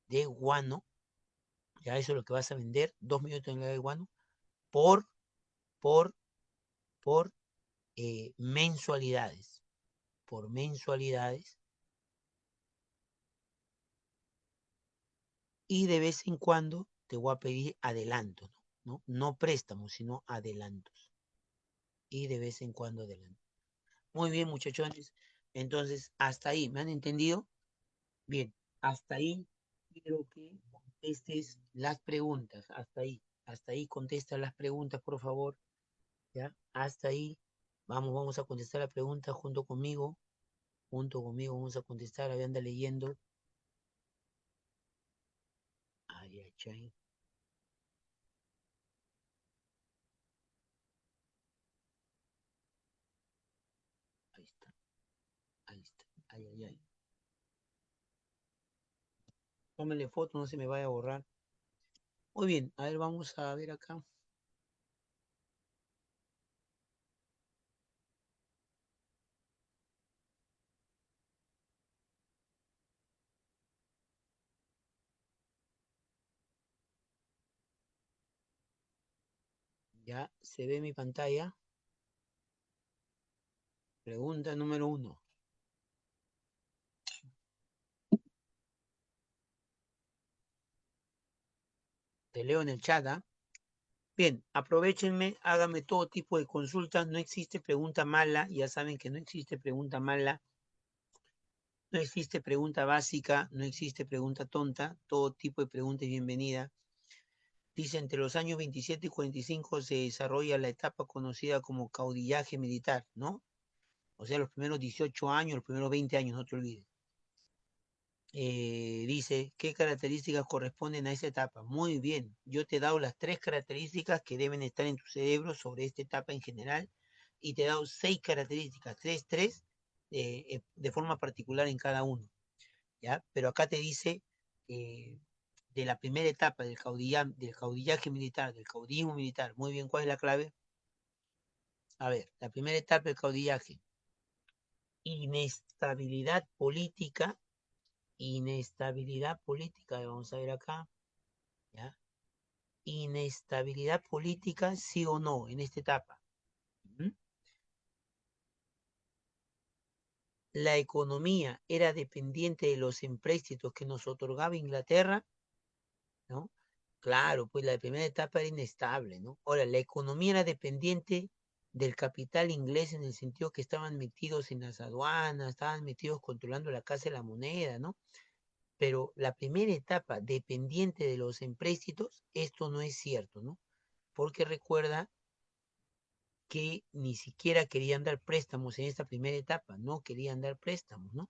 de guano, ya eso es lo que vas a vender, 2 millones de toneladas de guano, por, por, por mensualidades, por mensualidades, y de vez en cuando te voy a pedir adelantos, ¿no? No préstamos, sino adelantos. Y de vez en cuando adelantos. Muy bien, muchachones. Entonces, hasta ahí, ¿me han entendido? Bien, hasta ahí quiero que contestes las preguntas. Hasta ahí contesta las preguntas, por favor. ¿Ya? Hasta ahí. Vamos a contestar la pregunta junto conmigo vamos a contestar. A ver, anda leyendo. Ay, ay, ay. Ahí está, ahí está. Ay, ay, ay. Tómenle foto, no se me vaya a borrar. Muy bien, a ver, vamos a ver acá. Ya se ve mi pantalla. Pregunta número 1. Te leo en el chat, ¿ah? Bien, aprovéchenme, háganme todo tipo de consultas, no existe pregunta mala, ya saben que no existe pregunta mala, no existe pregunta básica, no existe pregunta tonta, todo tipo de pregunta es bienvenida. Dice, entre los años 27 y 45 se desarrolla la etapa conocida como caudillaje militar, ¿no? O sea, los primeros 18 años, los primeros 20 años, no te olvides. Dice, ¿qué características corresponden a esa etapa? Muy bien, yo te he dado las 3 características que deben estar en tu cerebro sobre esta etapa en general y te he dado 6 características, tres, de forma particular en cada uno, ¿ya? Pero acá te dice eh, de la primera etapa del caudillaje militar, del caudillismo militar. Muy bien, ¿cuál es la clave? A ver, la primera etapa del caudillaje, inestabilidad política, vamos a ver acá, ¿ya? Inestabilidad política, sí o no, en esta etapa. ¿Mm? La economía era dependiente de los empréstitos que nos otorgaba Inglaterra, ¿no? Claro, pues la primera etapa era inestable, ¿no? Ahora, la economía era dependiente del capital inglés en el sentido que estaban metidos en las aduanas, estaban metidos controlando la casa de la moneda, ¿no? Pero la primera etapa dependiente de los empréstitos, esto no es cierto, ¿no? Porque recuerda que ni siquiera querían dar préstamos en esta primera etapa, no querían dar préstamos, ¿no?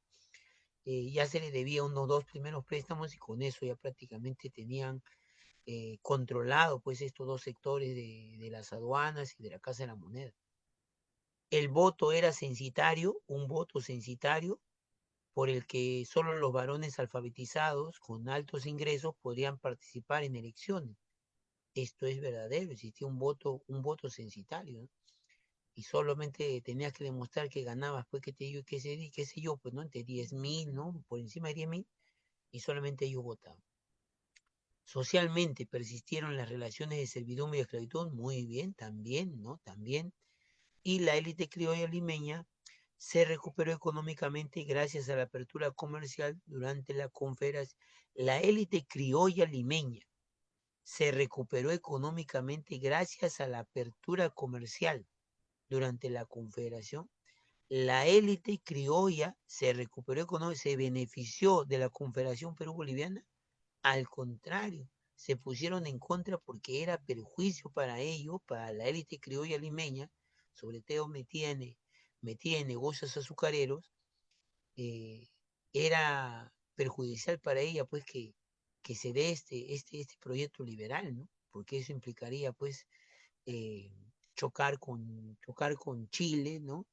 Ya se les debía unos 2 primeros préstamos y con eso ya prácticamente tenían controlado pues estos 2 sectores de las aduanas y de la Casa de la Moneda. El voto era censitario, un voto censitario por el que solo los varones alfabetizados con altos ingresos podrían participar en elecciones. Esto es verdadero, existía un voto censitario, ¿no? Y solamente tenías que demostrar que ganabas, pues, qué sé yo, pues, ¿no? Entre 10.000, ¿no? Por encima de 10.000, y solamente ellos votaban. Socialmente persistieron las relaciones de servidumbre y esclavitud, muy bien, también, ¿no? También. Y la élite criolla limeña se recuperó económicamente gracias a la apertura comercial durante la Confederación. La élite criolla limeña se recuperó económicamente gracias a la apertura comercial durante la Confederación. La élite criolla se recuperó económicamente, se benefició de la Confederación Perú-Boliviana. Al contrario, se pusieron en contra porque era perjuicio para ellos, para la élite criolla limeña, sobre todo metida en negocios azucareros, eh, era perjudicial para ella pues que se dé este proyecto liberal, ¿no? Porque eso implicaría pues eh, chocar con Chile, ¿no?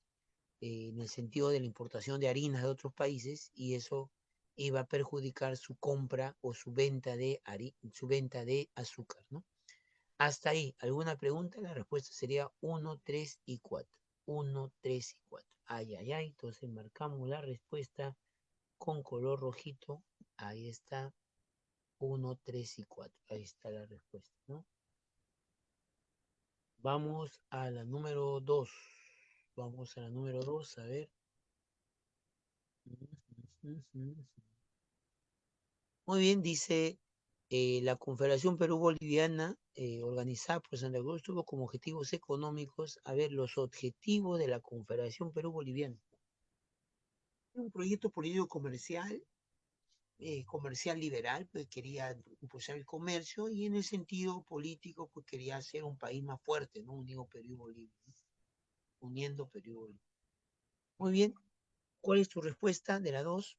En el sentido de la importación de harinas de otros países y eso iba a perjudicar su compra o su venta de azúcar, ¿no? Hasta ahí, ¿alguna pregunta? La respuesta sería 1, 3 y 4. 1, 3 y 4. Ay, ay, ay. Entonces marcamos la respuesta con color rojito. Ahí está. 1, 3 y 4. Ahí está la respuesta, ¿no? Vamos a la número 2. Vamos a la número 2, a ver. Muy bien, dice la Confederación Perú-Boliviana, organizada por Santa Cruz, tuvo como objetivos económicos, a ver, los objetivos de la Confederación Perú-Boliviana. Un proyecto político comercial liberal, pues quería impulsar el comercio y en el sentido político, pues quería hacer un país más fuerte, ¿no? Uniendo Perú y Bolivia, ¿no? Uniendo Perú y Bolivia. Muy bien, ¿cuál es tu respuesta de la 2?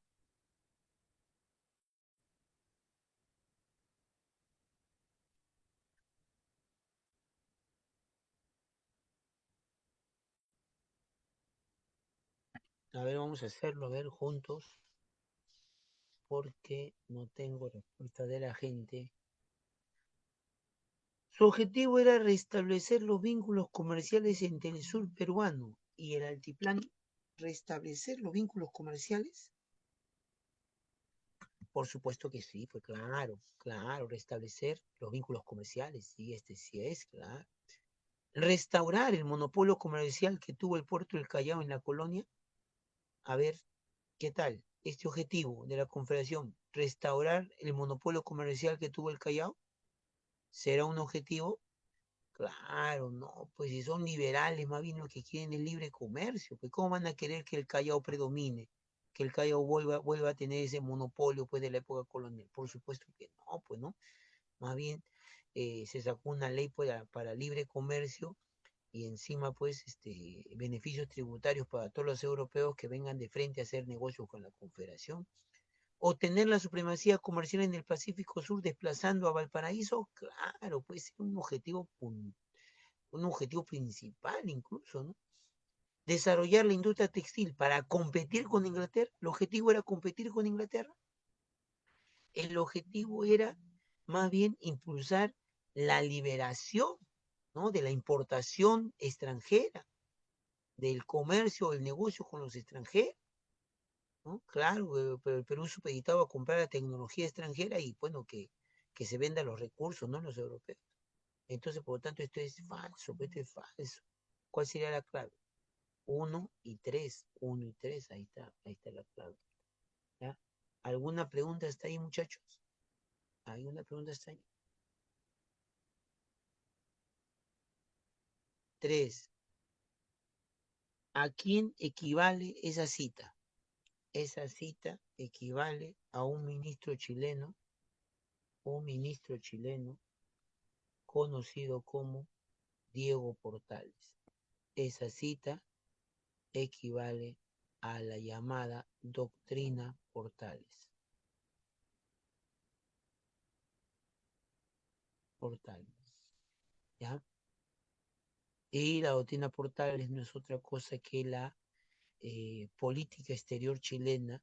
A ver, vamos a hacerlo, a ver, juntos, porque no tengo respuesta de la gente. Su objetivo era restablecer los vínculos comerciales entre el sur peruano y el altiplano. ¿Restablecer los vínculos comerciales? Por supuesto que sí, pues claro, claro, restablecer los vínculos comerciales, sí, este sí es, claro. Restaurar el monopolio comercial que tuvo el puerto del Callao en la colonia. A ver, ¿qué tal? Este objetivo de la Confederación, restaurar el monopolio comercial que tuvo el Callao, ¿será un objetivo? Claro, no, pues si son liberales, más bien lo que quieren es libre comercio, pues ¿cómo van a querer que el Callao predomine? Que el Callao vuelva a tener ese monopolio pues de la época colonial. Por supuesto que no, pues no. Más bien se sacó una ley para libre comercio y encima pues beneficios tributarios para todos los europeos que vengan de frente a hacer negocios con la Confederación. O tener la supremacía comercial en el Pacífico Sur desplazando a Valparaíso, claro, puede ser un objetivo principal incluso, ¿no? Desarrollar la industria textil para competir con Inglaterra. El objetivo era competir con Inglaterra. El objetivo era más bien impulsar la liberación, ¿no? De la importación extranjera, del comercio, el negocio con los extranjeros, ¿no? Claro, pero el Perú supeditado a comprar la tecnología extranjera y bueno, que se venda los recursos, ¿no? Los europeos. Entonces, por lo tanto, esto es falso, esto es falso. ¿Cuál sería la clave? Uno y 3, 1 y 3, ahí está la clave. ¿Ya? ¿Alguna pregunta está ahí, muchachos? ¿Alguna pregunta está ahí? 3. ¿A quién equivale esa cita? Esa cita equivale a un ministro chileno conocido como Diego Portales. Esa cita equivale a la llamada doctrina Portales. Portales, ¿ya? Y la doctrina Portales no es otra cosa que la política exterior chilena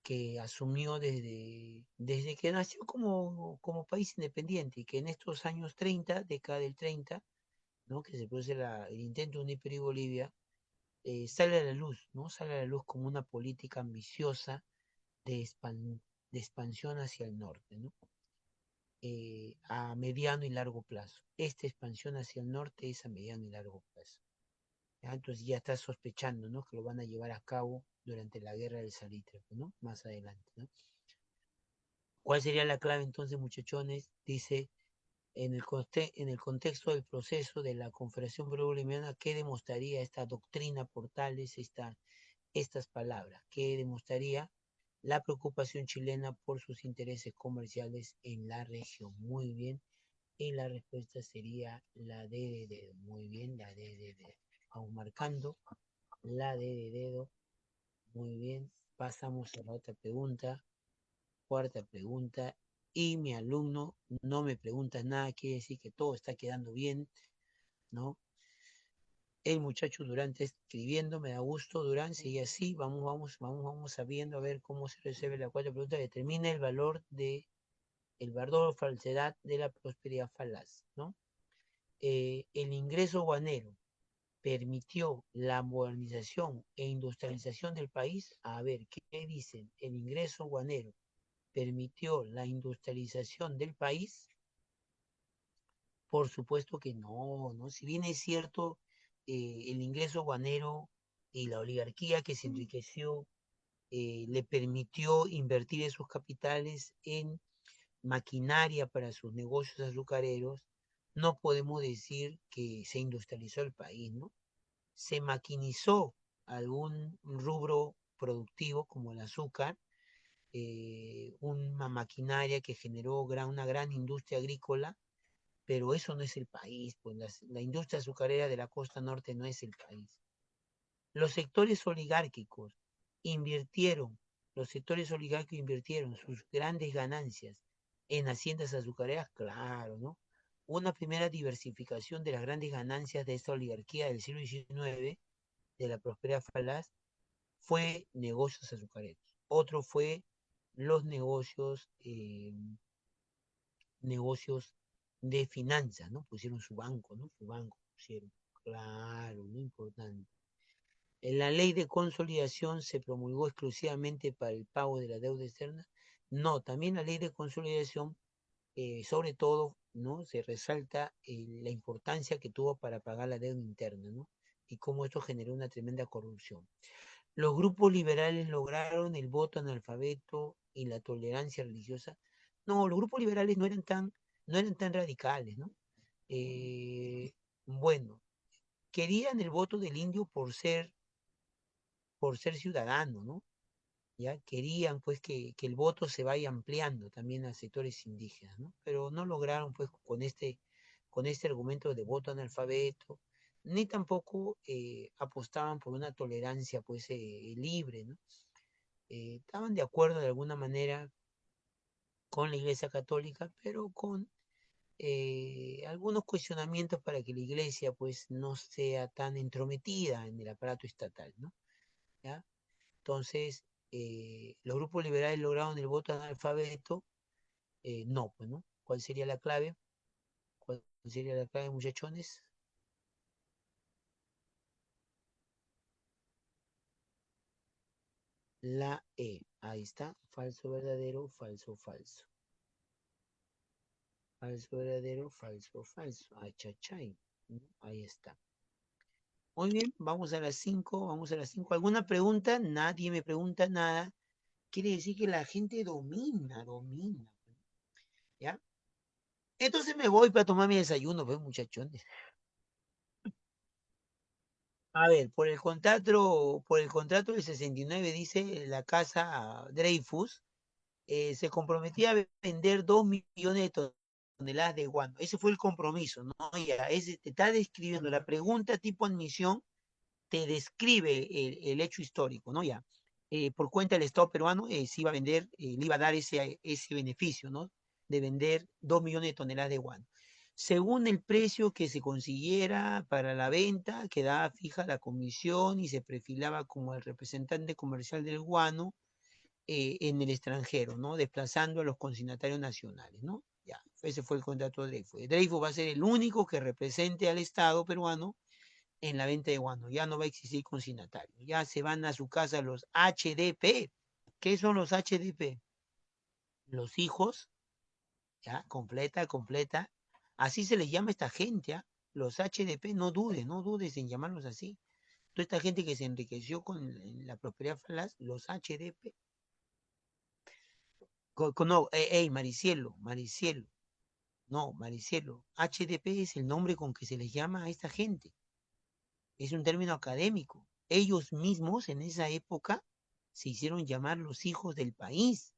que asumió desde que nació como país independiente y que en estos años 30, década del 30, ¿no? Que se produce el intento de unir Perú y Bolivia, sale a la luz, ¿no? Sale a la luz como una política ambiciosa de, de expansión hacia el norte, ¿no? A mediano y largo plazo. Esta expansión hacia el norte es a mediano y largo plazo. ¿Ya? Entonces ya está sospechando, ¿no? Que lo van a llevar a cabo durante la guerra del Salitre, ¿no? Más adelante, ¿no? ¿Cuál sería la clave entonces, muchachones? Dice, en el contexto del proceso de la Confederación Peruano-Boliviana, ¿qué demostraría esta doctrina Portales, estas palabras? ¿Qué demostraría la preocupación chilena por sus intereses comerciales en la región? Muy bien. Y la respuesta sería la D de dedo. Muy bien, la D de dedo. Vamos marcando la D de dedo. Muy bien. Pasamos a la otra pregunta. Cuarta pregunta. Y mi alumno no me pregunta nada, quiere decir que todo está quedando bien, ¿no? El muchacho Durán está escribiendo, me da gusto, Durán, sigue así, vamos sabiendo a ver cómo se resuelve la cuarta pregunta. Determina el valor falsedad de la prosperidad falaz, ¿no? El ingreso guanero permitió la modernización e industrialización del país. A ver, ¿qué dicen? El ingreso guanero permitió la industrialización del país. Por supuesto que no, ¿no? Si bien es cierto, el ingreso guanero y la oligarquía que se enriqueció le permitió invertir esos capitales en maquinaria para sus negocios azucareros, no podemos decir que se industrializó el país, ¿no? Se maquinizó algún rubro productivo como el azúcar, una maquinaria que generó una gran industria agrícola, pero eso no es el país, pues la industria azucarera de la costa norte no es el país. Los sectores oligárquicos invirtieron, los sectores oligárquicos invirtieron sus grandes ganancias en haciendas azucareras, claro, ¿no? Una primera diversificación de las grandes ganancias de esta oligarquía del siglo XIX, de la prosperidad falaz, fue negocios azucareros. Otro fue los negocios de finanzas, ¿no? Pusieron su banco, ¿no? Su banco pusieron. Claro, muy importante. ¿La ley de consolidación se promulgó exclusivamente para el pago de la deuda externa? No, también la ley de consolidación, sobre todo, ¿no? Se resalta la importancia que tuvo para pagar la deuda interna, ¿no? Y cómo esto generó una tremenda corrupción. Los grupos liberales lograron el voto analfabeto y la tolerancia religiosa. No, los grupos liberales no eran tan radicales, ¿no? Eh, bueno, querían el voto del indio por ser ciudadano, ¿no? Ya querían pues que el voto se vaya ampliando también a sectores indígenas, ¿no? Pero no lograron pues con este argumento de voto analfabeto, ni tampoco apostaban por una tolerancia pues libre, ¿no? Estaban de acuerdo de alguna manera con la Iglesia Católica, pero con algunos cuestionamientos para que la Iglesia pues no sea tan entrometida en el aparato estatal, ¿no? ¿Ya? Entonces, los grupos liberales lograron el voto analfabeto, no, pues, ¿no? ¿Cuál sería la clave? ¿Cuál sería la clave, muchachones? La E. Ahí está. Falso, verdadero, falso, falso. Falso, verdadero, falso, falso. Achachay. Ahí está. Muy bien, vamos a las 5, vamos a las 5. ¿Alguna pregunta? Nadie me pregunta nada. Quiere decir que la gente domina. ¿Ya? Entonces me voy para tomar mi desayuno, pues, muchachones. A ver, por el contrato del 69 dice la casa Dreyfus se comprometía a vender 2 millones de toneladas de guano. Ese fue el compromiso, ¿no? Ya, ese te está describiendo la pregunta tipo admisión, te describe el hecho histórico, ¿no? Ya, por cuenta del Estado peruano se iba a vender, le iba a dar ese beneficio, ¿no? De vender 2 millones de toneladas de guano. Según el precio que se consiguiera para la venta, quedaba fija la comisión y se perfilaba como el representante comercial del guano en el extranjero, ¿no? Desplazando a los consignatarios nacionales, ¿no? Ya, ese fue el contrato de Dreyfus. Dreyfus va a ser el único que represente al Estado peruano en la venta de guano. Ya no va a existir consignatario. Ya se van a su casa los HDP. ¿Qué son los HDP? Los hijos, ya, completa. Así se les llama a esta gente, ¿ah? Los HDP, no dudes en llamarlos así. Toda esta gente que se enriqueció con la prosperidad falaz, los HDP. No, Maricielo. No, Maricielo. HDP es el nombre con que se les llama a esta gente. Es un término académico. Ellos mismos en esa época se hicieron llamar los hijos del país,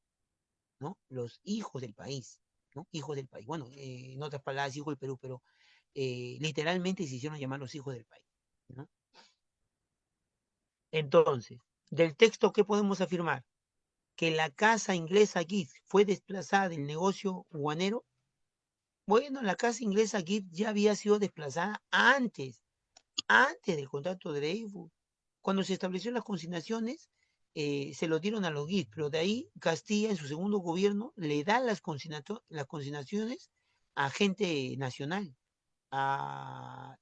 ¿no? Los hijos del país, ¿no? Hijos del país. Bueno, en otras palabras, hijos del Perú, pero literalmente se hicieron llamar los hijos del país, ¿no? Entonces, del texto, ¿qué podemos afirmar? Que la casa inglesa Gibbs fue desplazada del negocio guanero. Bueno, la casa inglesa Gibbs ya había sido desplazada antes del contrato de Dreyfus. Cuando se establecieron las consignaciones, se lo dieron a los Gibbs, pero de ahí Castilla en su segundo gobierno le da las consignaciones a gente nacional, a,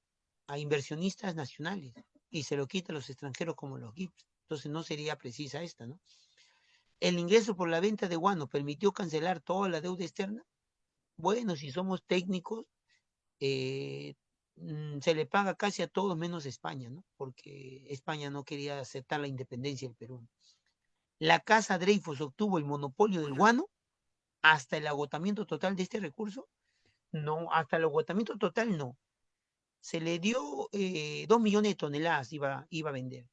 a inversionistas nacionales, y se lo quita a los extranjeros como los Gibbs. Entonces no sería precisa esta, ¿no? El ingreso por la venta de guano permitió cancelar toda la deuda externa. Bueno, si somos técnicos, eh, se le paga casi a todos menos España, ¿no? Porque España no quería aceptar la independencia del Perú. La Casa Dreyfus obtuvo el monopolio del guano hasta el agotamiento total de este recurso. No, hasta el agotamiento total no. Se le dio 2 millones de toneladas, iba a vender.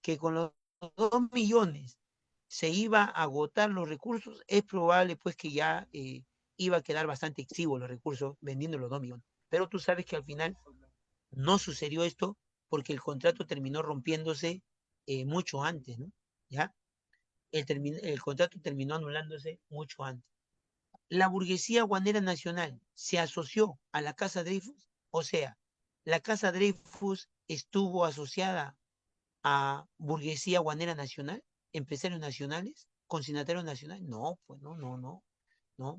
Que con los 2 millones se iba a agotar los recursos, es probable pues que ya iba a quedar bastante exiguo los recursos vendiendo los 2 millones. Pero tú sabes que al final no sucedió esto porque el contrato terminó rompiéndose mucho antes, ¿no? ¿Ya? El contrato terminó anulándose mucho antes. La burguesía guanera nacional se asoció a la Casa Dreyfus, o sea, la Casa Dreyfus estuvo asociada a burguesía guanera nacional, empresarios nacionales, consignatarios nacionales. No, pues no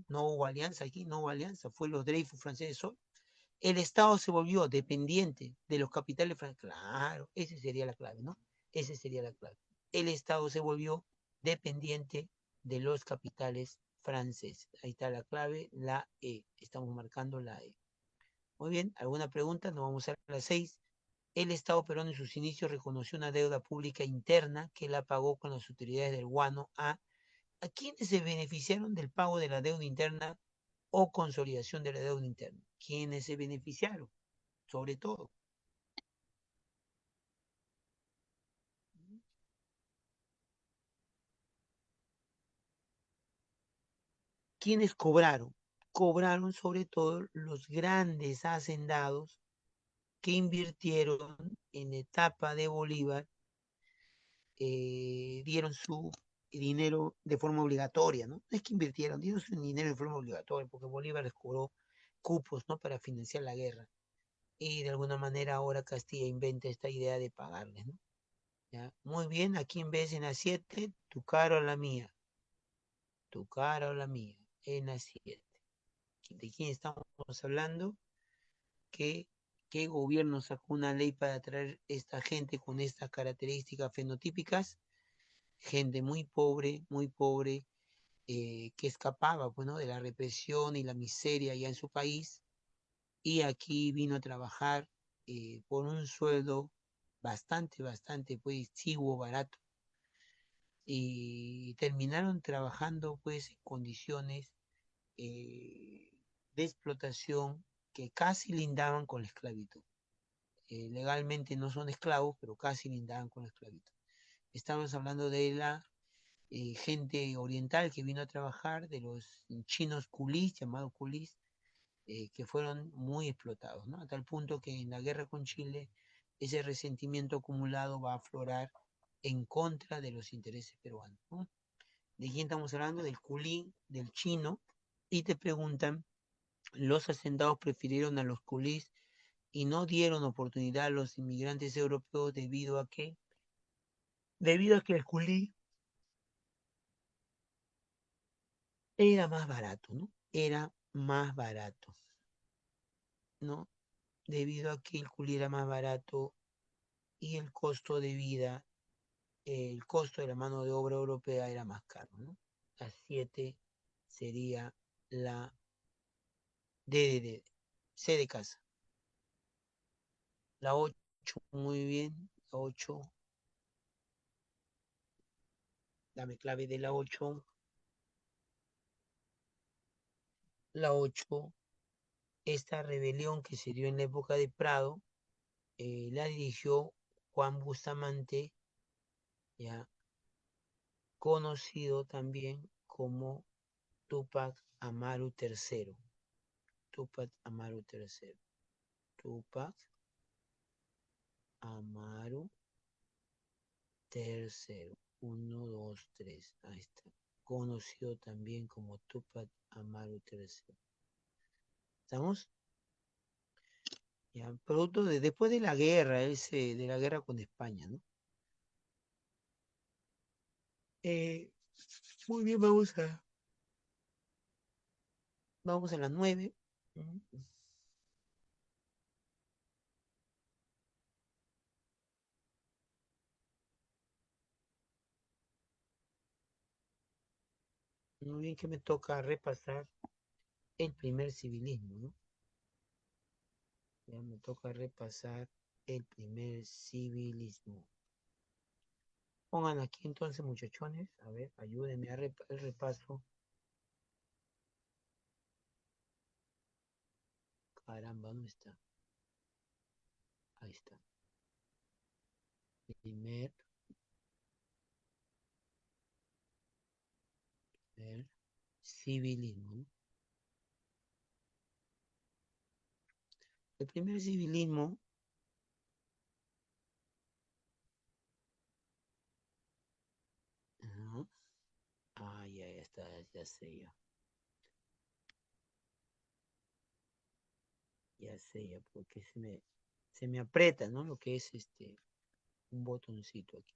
hubo alianza aquí, no hubo alianza, fue los Dreyfus franceses solo. El Estado se volvió dependiente de los capitales franceses. Claro, esa sería la clave, ¿no? Esa sería la clave. El Estado se volvió dependiente de los capitales franceses. Ahí está la clave, la E. Estamos marcando la E. Muy bien, ¿alguna pregunta? Nos vamos a las 6. El Estado peruano en sus inicios reconoció una deuda pública interna que la pagó con las autoridades del guano a quienes se beneficiaron del pago de la deuda interna o consolidación de la deuda interna. ¿Quiénes se beneficiaron? Sobre todo, ¿quiénes cobraron? Cobraron sobre todo los grandes hacendados que invirtieron en etapa de Bolívar, dieron su dinero de forma obligatoria, ¿no? No es que invirtieron, dieron su dinero de forma obligatoria, porque Bolívar les cobró cupos, ¿no? Para financiar la guerra. Y de alguna manera ahora Castilla inventa esta idea de pagarles, ¿no? ¿Ya? Muy bien, aquí en vez en A7, tu cara o la mía, tu cara o la mía, en A7. ¿De quién estamos hablando? ¿Qué, qué gobierno sacó una ley para atraer esta gente con estas características fenotípicas? Gente muy pobre, que escapaba, pues, ¿no? De la represión y la miseria ya en su país, y aquí vino a trabajar por un sueldo bastante, pues, exiguo, barato, y terminaron trabajando, pues, en condiciones eh, de explotación que casi lindaban con la esclavitud. Legalmente no son esclavos, pero casi lindaban con la esclavitud. Estamos hablando de la gente oriental que vino a trabajar, de los chinos culís, llamados culís, que fueron muy explotados, ¿no? A tal punto que en la guerra con Chile ese resentimiento acumulado va a aflorar en contra de los intereses peruanos, ¿no? ¿De quién estamos hablando? Del culí, del chino, y te preguntan, los hacendados prefirieron a los culís y no dieron oportunidad a los inmigrantes europeos debido a que, el culí era más barato, ¿no? Era más barato, ¿no? Debido a que el culí era más barato y el costo de vida, el costo de la mano de obra europea era más caro, ¿no? La 7 sería la D, C de casa. La 8 muy bien. La 8, dame clave de la 8. La 8, esta rebelión que se dio en la época de Prado, la dirigió Juan Bustamante, ya conocido también como Tupac Amaru III. Tupac Amaru III. Tupac Amaru III. Uno, dos, tres. Ahí está. Conocido también como Tupac Amaru III. ¿Estamos? Ya, producto de después de la guerra, de la guerra con España, ¿no? Eh, muy bien, vamos a las 9. Muy bien que me toca repasar el primer civilismo, ¿no? Ya me toca repasar el primer civilismo. Pongan aquí entonces, muchachones, a ver, ayúdenme a el repaso. Caramba, ¿dónde está? Ahí está. Primer, primer civilismo, ¿no? El primer civilismo, ajá. Ah, ya está, ya sé ya. Ya sé ya, porque se me aprieta, ¿no? Lo que es un botoncito aquí.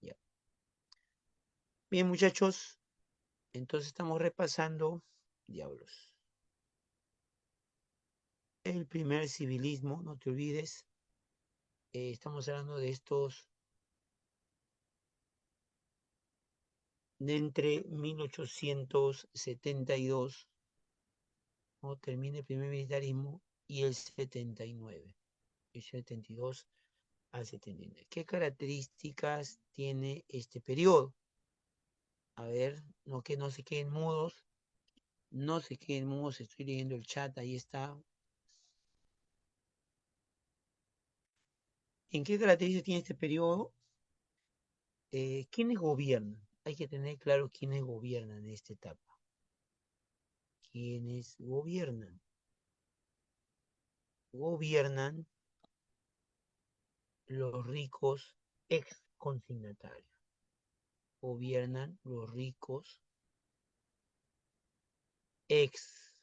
Ya. Bien, muchachos, entonces estamos repasando, diablos, el primer civilismo, no te olvides. Estamos hablando de estos de entre 1872, ¿no? Termina el primer militarismo, y el 79, el 72 al 79. ¿Qué características tiene este periodo? A ver, no que no se queden mudos. No sé qué, modos, estoy leyendo el chat, ahí está. ¿En qué características tiene este periodo? ¿Quiénes gobiernan? Hay que tener claro quiénes gobiernan en esta etapa. ¿Quiénes gobiernan? Gobiernan los ricos ex consignatarios. Gobiernan los ricos ex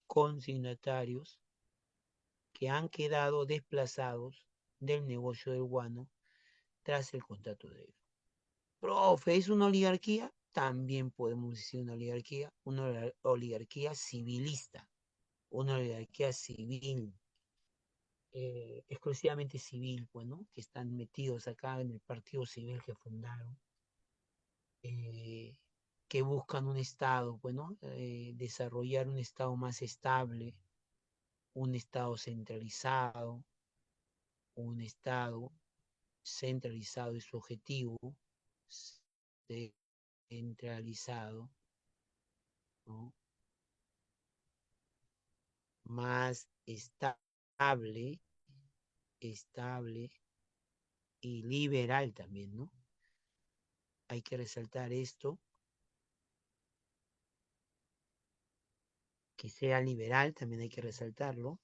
consignatarios que han quedado desplazados del negocio del guano tras el contrato de oro. Profe, ¿es una oligarquía? También podemos decir una oligarquía civilista, una oligarquía civil, exclusivamente civil, pues, ¿no? Que están metidos acá en el partido civil que fundaron, eh, que buscan un Estado, pues, ¿no? Desarrollar un Estado más estable, un Estado centralizado, un Estado centralizado es su objetivo, centralizado, ¿no? Más estable y liberal también, ¿no? Hay que resaltar esto, que sea liberal, también hay que resaltarlo,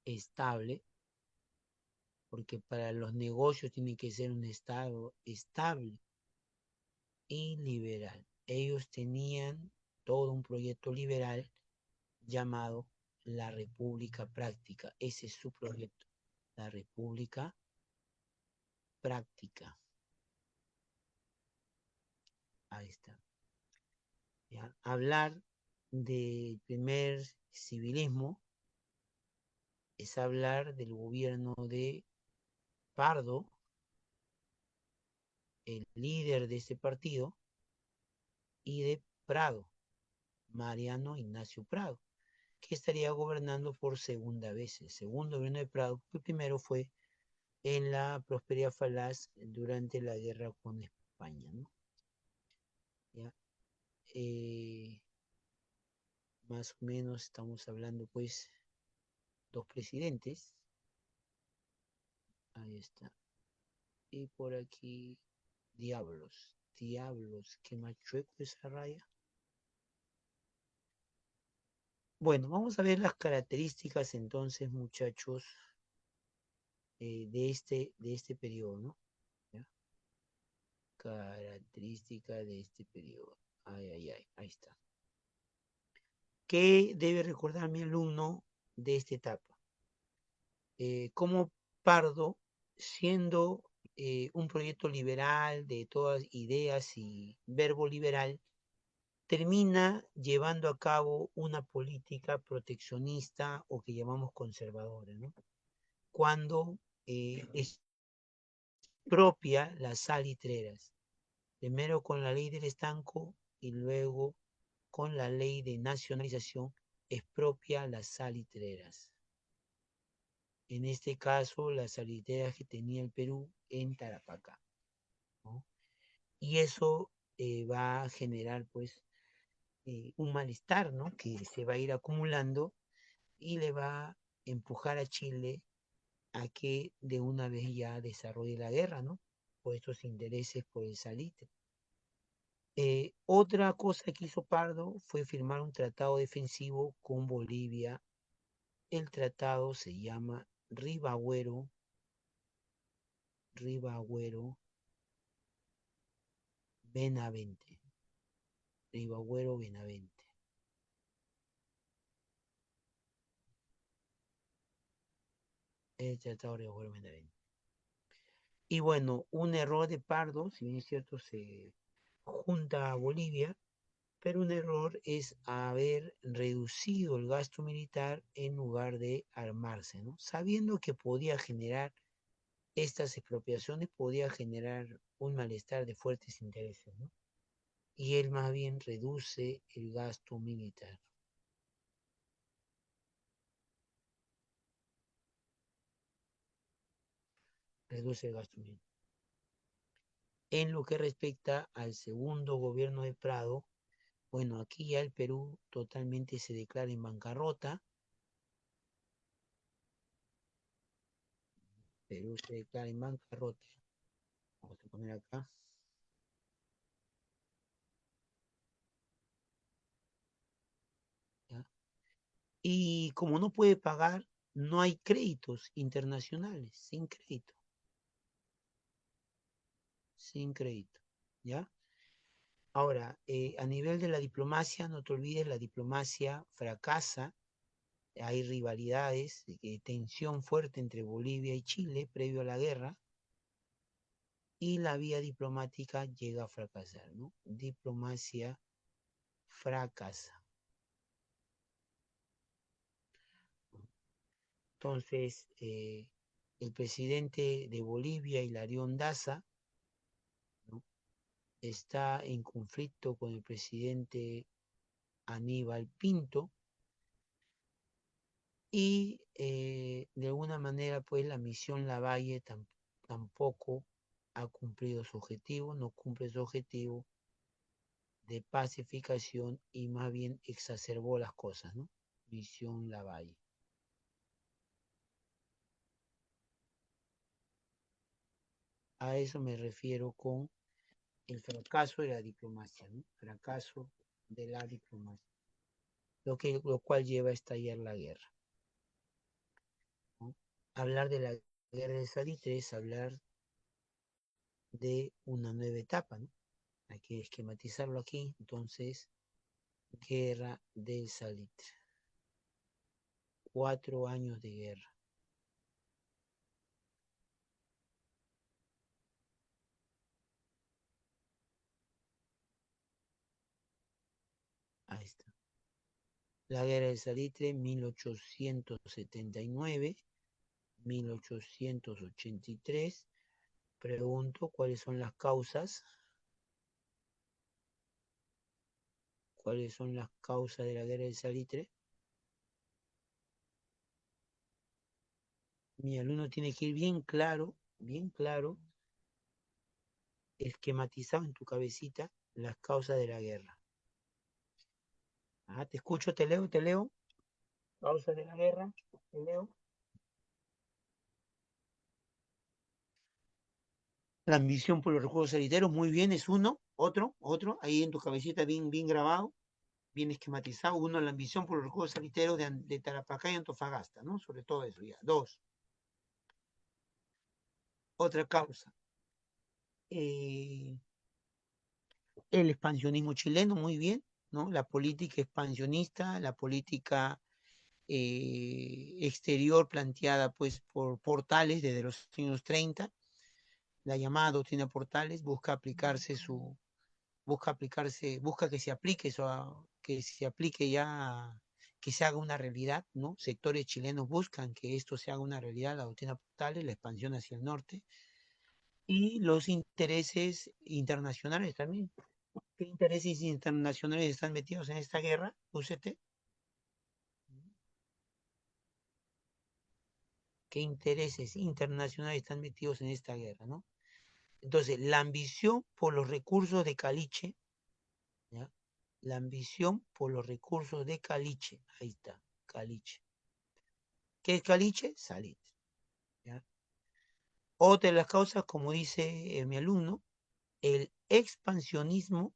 estable, porque para los negocios tiene que ser un Estado estable y liberal. Ellos tenían todo un proyecto liberal llamado la República Práctica. Ese es su proyecto, la República Práctica. Ahí está. ¿Ya? Hablar del primer civilismo es hablar del gobierno de Pardo, el líder de ese partido, y de Prado, Mariano Ignacio Prado, que estaría gobernando por segunda vez. El segundo gobierno de Prado, el primero fue en la Prosperidad Falaz durante la guerra con España, ¿no? ¿Ya? Eh, Más o menos estamos hablando, pues, dos presidentes. Ahí está. Y por aquí, diablos, qué machueco esa raya. Bueno, vamos a ver las características entonces, muchachos, de este periodo, ¿no? ¿Ya? Característica de este periodo. Ay, ay, ay, ahí está. ¿Qué debe recordar mi alumno de esta etapa? Cómo Pardo, siendo un proyecto liberal de todas ideas y verbo liberal, termina llevando a cabo una política proteccionista o que llamamos conservadora, ¿no? Cuando expropia las salitreras, primero con la ley del estanco y luego con la ley de nacionalización, expropia las salitreras. En este caso, las salitreras que tenía el Perú en Tarapacá, ¿no? Y eso va a generar, pues, un malestar, ¿no? Que se va a ir acumulando y le va a empujar a Chile a que de una vez ya desarrolle la guerra, ¿no? Por estos intereses por el salitre. Otra cosa que hizo Pardo fue firmar un tratado defensivo con Bolivia. El tratado se llama Ribagüero Benavente. Ribagüero Benavente. El tratado Ribagüero Benavente. Y bueno, un error de Pardo, si bien es cierto, se junta a Bolivia, pero un error es haber reducido el gasto militar en lugar de armarse, ¿no? Sabiendo que podía generar estas expropiaciones, podía generar un malestar de fuertes intereses, ¿no? Y él más bien reduce el gasto militar. reduce el gasto mínimo. En lo que respecta al segundo gobierno de Prado, bueno, aquí ya el Perú totalmente se declara en bancarrota. Perú se declara en bancarrota. Vamos a poner acá. ¿Ya? Y como no puede pagar, no hay créditos internacionales, sin crédito, sin crédito, ¿ya? Ahora, a nivel de la diplomacia, no te olvides, la diplomacia fracasa, hay rivalidades, tensión fuerte entre Bolivia y Chile previo a la guerra, y la vía diplomática llega a fracasar, ¿no? Diplomacia fracasa. Entonces, el presidente de Bolivia, Hilarión Daza, ¿no? Está en conflicto con el presidente Aníbal Pinto y de alguna manera pues la misión Lavalle tampoco ha cumplido su objetivo, no cumple su objetivo de pacificación y más bien exacerbó las cosas, ¿no? Misión Lavalle. A eso me refiero con el fracaso de la diplomacia, ¿no? Fracaso de la diplomacia, lo cual lleva a estallar la guerra, ¿no? Hablar de la guerra de salitre es hablar de una nueva etapa, ¿no? Hay que esquematizarlo aquí, entonces, guerra del salitre. 4 años de guerra. Ahí está. La guerra del salitre, 1879, 1883. Pregunto, ¿cuáles son las causas? ¿Cuáles son las causas de la guerra del salitre? Mi alumno tiene que ir bien claro, esquematizado en tu cabecita las causas de la guerra. Ah, te escucho, te leo, te leo. Causas de la guerra, te leo. La ambición por los recursos sanitarios, muy bien, es uno. Otro, ahí en tu cabecita bien, bien grabado, bien esquematizado. Uno, la ambición por los recursos sanitarios de Tarapacá y Antofagasta, ¿no? Sobre todo eso ya. Dos, otra causa. eh, el expansionismo chileno, muy bien, ¿no? La política expansionista, la política exterior planteada pues por Portales desde los años 30, la llamada doctrina Portales, busca que se aplique eso, que se aplique ya, que se haga una realidad, ¿no? Sectores chilenos buscan que esto se haga una realidad, la doctrina Portales, la expansión hacia el norte, y los intereses internacionales también. ¿Qué intereses internacionales están metidos en esta guerra, UCT? ¿Qué intereses internacionales están metidos en esta guerra, ¿no? Entonces, la ambición por los recursos de Caliche, ¿ya? La ambición por los recursos de Caliche, ahí está, Caliche. ¿Qué es Caliche? Salitre, ¿ya? Otra de las causas, como dice mi alumno, el expansionismo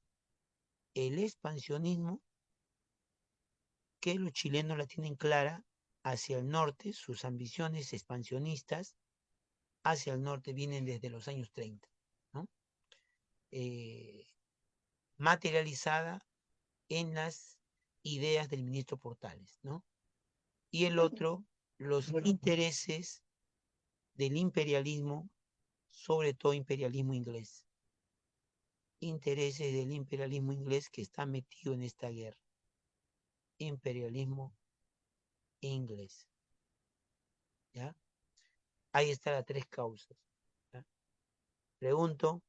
que los chilenos la tienen clara hacia el norte, sus ambiciones expansionistas hacia el norte vienen desde los años 30, ¿no? Eh, materializada en las ideas del ministro Portales, ¿no? Y el otro, los intereses del imperialismo, sobre todo imperialismo inglés. Intereses del imperialismo inglés que está metido en esta guerra. Imperialismo inglés. ¿Ya? Ahí están las tres causas. ¿Ya? Pregunto,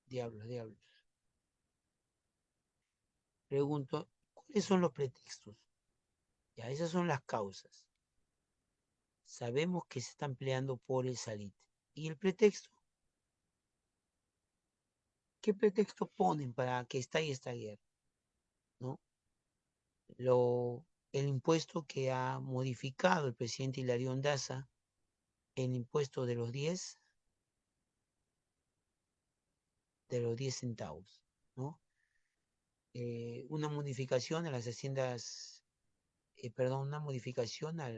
diablos. Pregunto, ¿cuáles son los pretextos? Ya, esas son las causas. Sabemos que se están peleando por el salitre. ¿Y el pretexto? ¿Qué pretexto ponen para que estalle esta guerra? ¿No? El impuesto que ha modificado el presidente Hilarión Daza, el impuesto de los 10 centavos, ¿no? Una modificación a las haciendas, perdón, una modificación a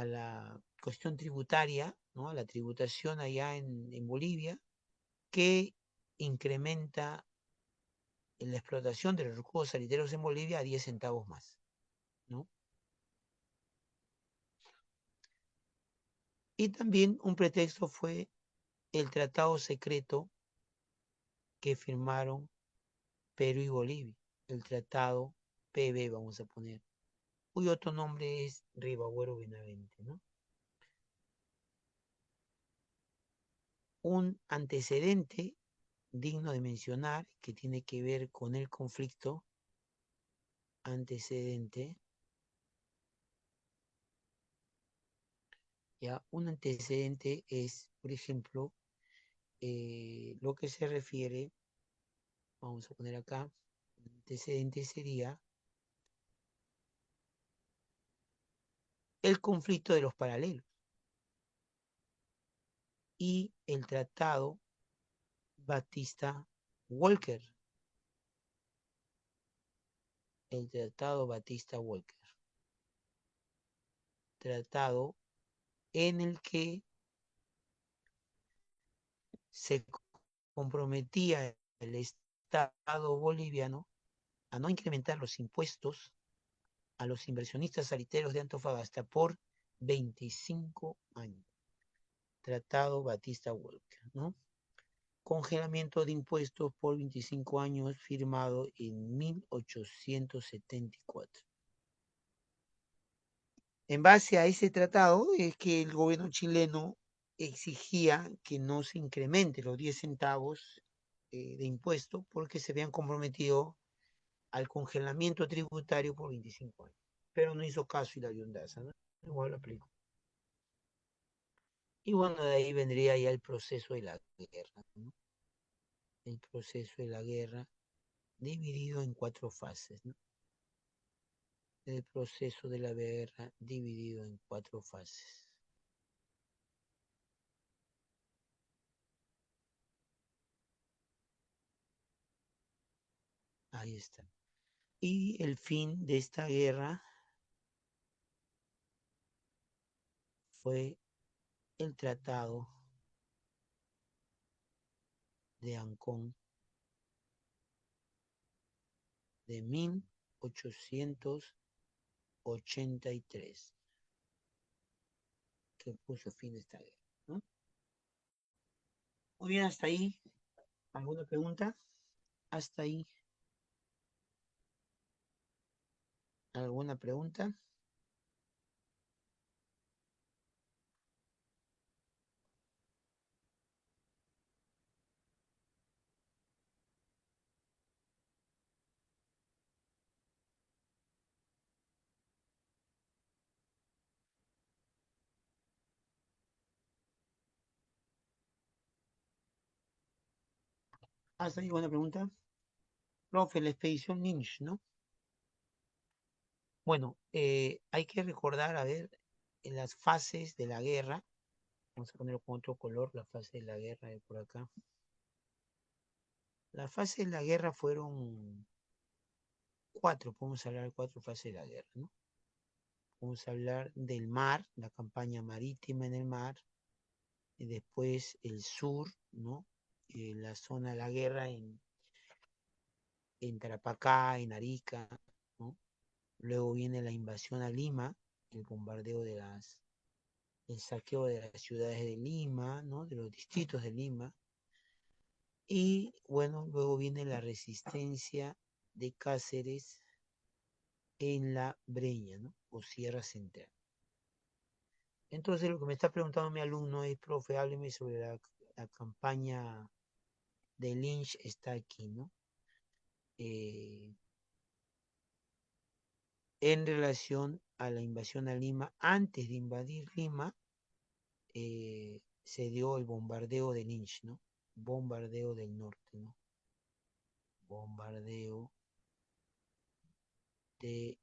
la cuestión tributaria, ¿no? A la tributación allá en Bolivia, que incrementa la explotación de los recursos salitreros en Bolivia a 10 centavos más, ¿no? Y también un pretexto fue el tratado secreto que firmaron Perú y Bolivia, el tratado PB, vamos a poner, cuyo otro nombre es Ribagüero Benavente, ¿no? Un antecedente digno de mencionar que tiene que ver con el conflicto antecedente, ¿ya? Un antecedente es, por ejemplo, lo que se refiere, vamos a poner acá, un antecedente sería el conflicto de los paralelos y el tratado Batista-Walker, el tratado Batista-Walker, tratado en el que se comprometía el Estado boliviano a no incrementar los impuestos a los inversionistas saliteros de Antofagasta por 25 años. Tratado Batista-Walker, ¿no? Congelamiento de impuestos por 25 años firmado en 1874. En base a ese tratado es que el gobierno chileno exigía que no se incremente los 10 centavos de impuesto porque se habían comprometido al congelamiento tributario por 25 años. Pero no hizo caso Hilario Daza, ¿no? Igual lo aplicó. Y bueno, de ahí vendría ya el proceso de la guerra, ¿no? El proceso de la guerra dividido en 4 fases, ¿no? El proceso de la guerra dividido en 4 fases. Ahí está. Y el fin de esta guerra fue el Tratado de Ancón de 1883, que puso fin a esta guerra, ¿no? Muy bien, hasta ahí. ¿Alguna pregunta? Hasta ahí. ¿Alguna pregunta? ¿Hasta ahí alguna pregunta? Profe, la expedición Lynch, ¿no? Bueno, hay que recordar, a ver, en las fases de la guerra, vamos a ponerlo con otro color, la fase de la guerra de por acá. Las fases de la guerra fueron 4, podemos hablar de 4 fases de la guerra, ¿no? Vamos a hablar del mar, la campaña marítima en el mar, y después el sur, ¿no? La zona de la guerra en Tarapacá, en Arica, ¿no? Luego viene la invasión a Lima, el bombardeo el saqueo de las ciudades de Lima, ¿no? De los distritos de Lima. Y bueno, luego viene la resistencia de Cáceres en la Breña, ¿no? O Sierra Central. Entonces lo que me está preguntando mi alumno es, profe, hábleme sobre la campaña de Lynch, está aquí, ¿no? Eh, en relación a la invasión a Lima, antes de invadir Lima, se dio el bombardeo de Lynch, ¿no? Bombardeo del norte, ¿no? Bombardeo de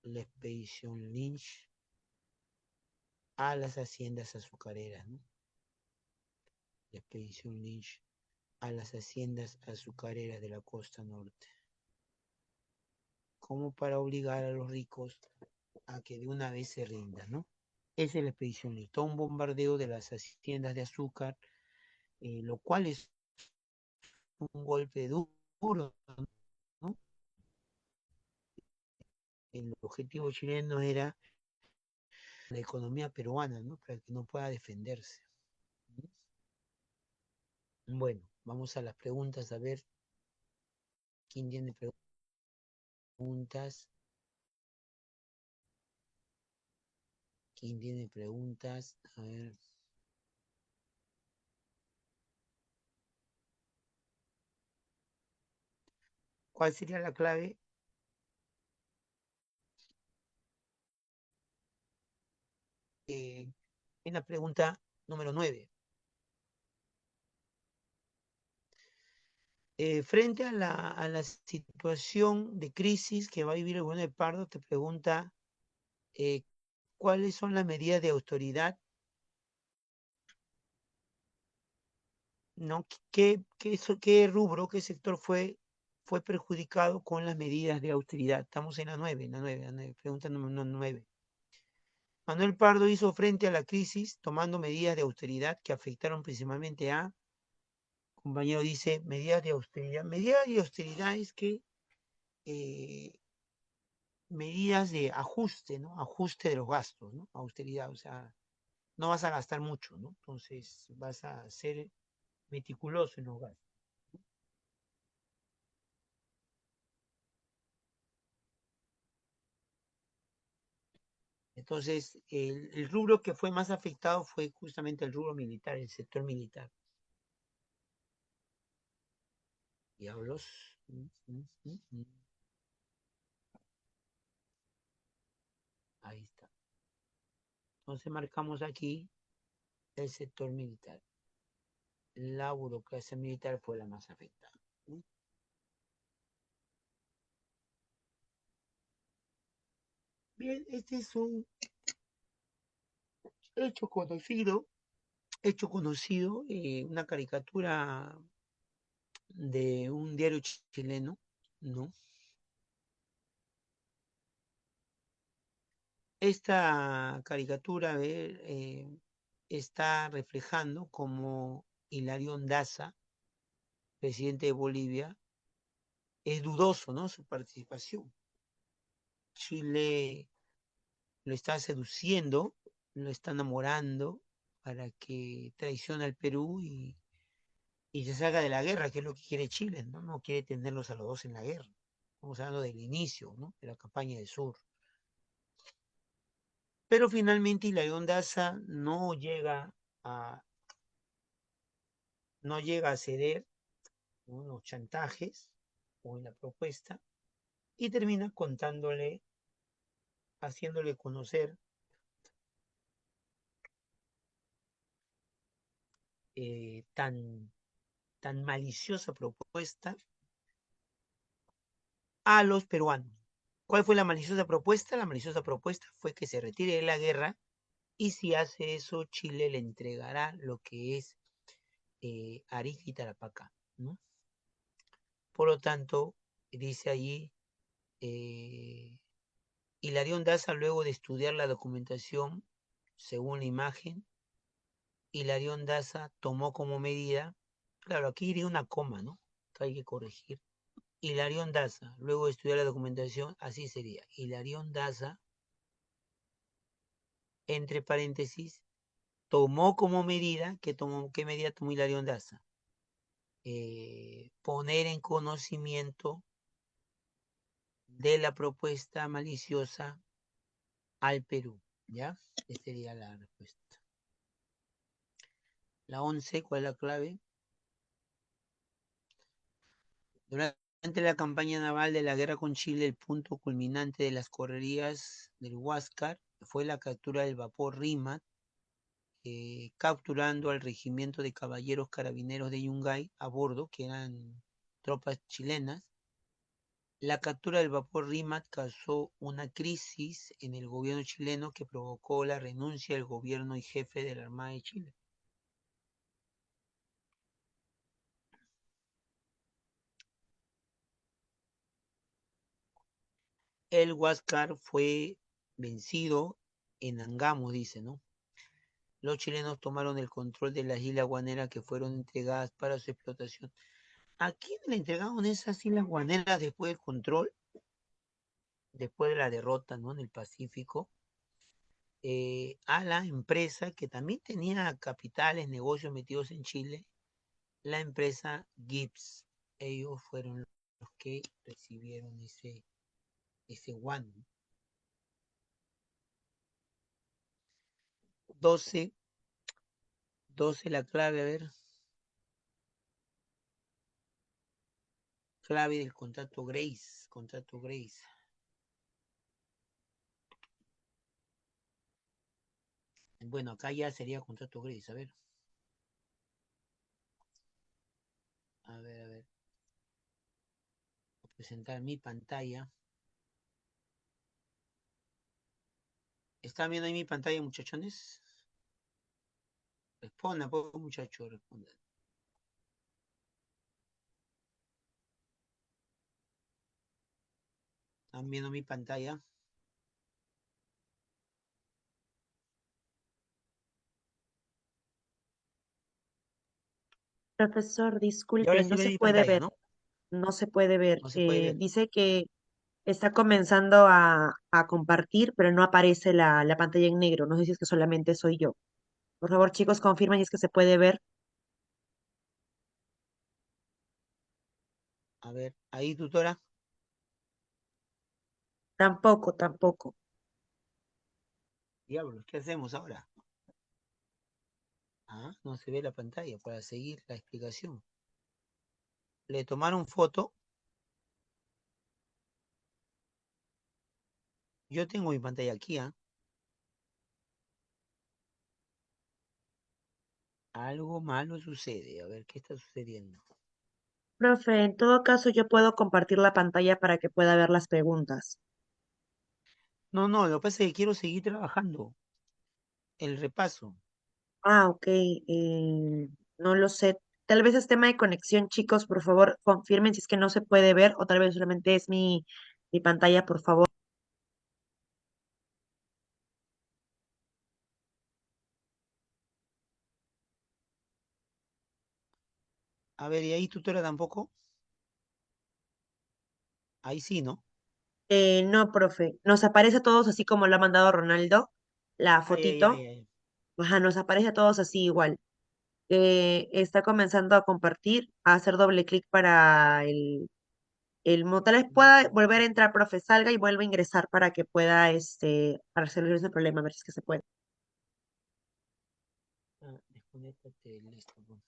la expedición Lynch a las haciendas azucareras, ¿no? La expedición Lynch a las haciendas azucareras de la costa norte, como para obligar a los ricos a que de una vez se rindan, ¿no? Esa es la expedición Lynch, todo un bombardeo de las haciendas de azúcar, lo cual es un golpe duro, ¿no? El objetivo chileno era la economía peruana, ¿no? Para que no pueda defenderse. Bueno, vamos a las preguntas, a ver quién tiene preguntas. ¿Quién tiene preguntas? A ver. ¿Cuál sería la clave? En la pregunta número 9. Frente a la situación de crisis que va a vivir el gobierno de Pardo, te pregunta eh, cuáles son las medidas de autoridad, ¿no? ¿Qué rubro, qué sector fue perjudicado con las medidas de austeridad? Estamos en la nueve, pregunta número 9. Manuel Pardo hizo frente a la crisis tomando medidas de austeridad que afectaron principalmente a, compañero dice, medidas de austeridad. Medidas de austeridad es que eh, medidas de ajuste, ¿no? Ajuste de los gastos, ¿no? Austeridad, o sea, no vas a gastar mucho, ¿no? Entonces vas a ser meticuloso en los gastos. Entonces, el rubro que fue más afectado fue justamente el rubro militar, el sector militar. Diablos. Ahí está. Entonces marcamos aquí el sector militar. La burocracia militar fue la más afectada. Bien, este es un hecho conocido, una caricatura de un diario chileno, ¿no? Esta caricatura, a ver, está reflejando como Hilarión Daza, presidente de Bolivia, es dudoso, ¿no? Su participación. Chile lo está seduciendo, lo está enamorando para que traicione al Perú y se salga de la guerra, que es lo que quiere Chile, ¿no? No quiere tenerlos a los dos en la guerra. Estamos hablando del inicio, ¿no? De la campaña del sur. Pero finalmente Hilarión Daza a, no llega a ceder unos chantajes o en la propuesta y termina contándole, haciéndole conocer tan maliciosa propuesta a los peruanos. ¿Cuál fue la maliciosa propuesta? La maliciosa propuesta fue que se retire de la guerra y si hace eso, Chile le entregará lo que es Arica y Tarapacá, ¿no? Por lo tanto, dice allí, eh, Hilarión Daza, luego de estudiar la documentación, según la imagen, Hilarión Daza tomó como medida, claro, aquí iría una coma, ¿no? Que hay que corregir. Hilarión Daza, luego de estudiar la documentación, así sería. Hilarión Daza, entre paréntesis, tomó como medida, ¿qué medida tomó Hilarión Daza? Poner en conocimiento de la propuesta maliciosa al Perú, ¿ya? Esta sería la respuesta. La 11, ¿cuál es la clave? Durante Durante la campaña naval de la guerra con Chile, el punto culminante de las correrías del Huáscar fue la captura del vapor Rímac, capturando al regimiento de caballeros carabineros de Yungay a bordo, que eran tropas chilenas. La captura del vapor Rímac causó una crisis en el gobierno chileno que provocó la renuncia del gobierno y jefe de la Armada de Chile. El Huáscar fue vencido en Angamos, dice, ¿no? Los chilenos tomaron el control de las islas guaneras que fueron entregadas para su explotación. ¿A quién le entregaron esas islas guaneras después del control, después de la derrota, ¿no? En el Pacífico? A la empresa que también tenía capitales, negocios metidos en Chile, la empresa Gibbs. Ellos fueron los que recibieron ese guano. 12, 12 la clave, a ver, clave del contrato Grace. Bueno, acá ya sería contrato Grace, a ver, voy a presentar mi pantalla. ¿Están viendo ahí mi pantalla, muchachones? Respondan, pues, muchachos, respondan. ¿Están viendo mi pantalla? Profesor, Y ahora disculpe, sí no ven se mi puede pantalla, ver, ¿no? no se puede ver. No se puede ver. Dice que está comenzando a compartir, pero no aparece la pantalla en negro. No sé si es que solamente soy yo. Por favor, chicos, confirmen si es que se puede ver. A ver, ahí, tutora. Tampoco, tampoco. Diablos, ¿qué hacemos ahora? Ah, no se ve la pantalla para seguir la explicación. Le tomaron foto. Yo tengo mi pantalla aquí, ¿ah? Algo malo sucede. A ver, ¿qué está sucediendo? Profe, en todo caso, yo puedo compartir la pantalla para que pueda ver las preguntas. No, no, lo que pasa es que quiero seguir trabajando. El repaso. Ah, ok. No lo sé. Tal vez es tema de conexión, chicos. Por favor, confirmen si es que no se puede ver o tal vez solamente es mi pantalla, por favor. A ver, ¿y ahí, tutora, tampoco? Ahí sí, ¿no? No, profe. Nos aparece a todos así como lo ha mandado Ronaldo, la Ay, ay, ay, fotito. ay. Ajá, nos aparece a todos así igual. Está comenzando a compartir, a hacer doble clic para tal vez pueda volver a entrar, profe, salga y vuelva a ingresar para que pueda, para resolver ese problema, a ver si es que se puede. Ah, desconéctate del esto, pues.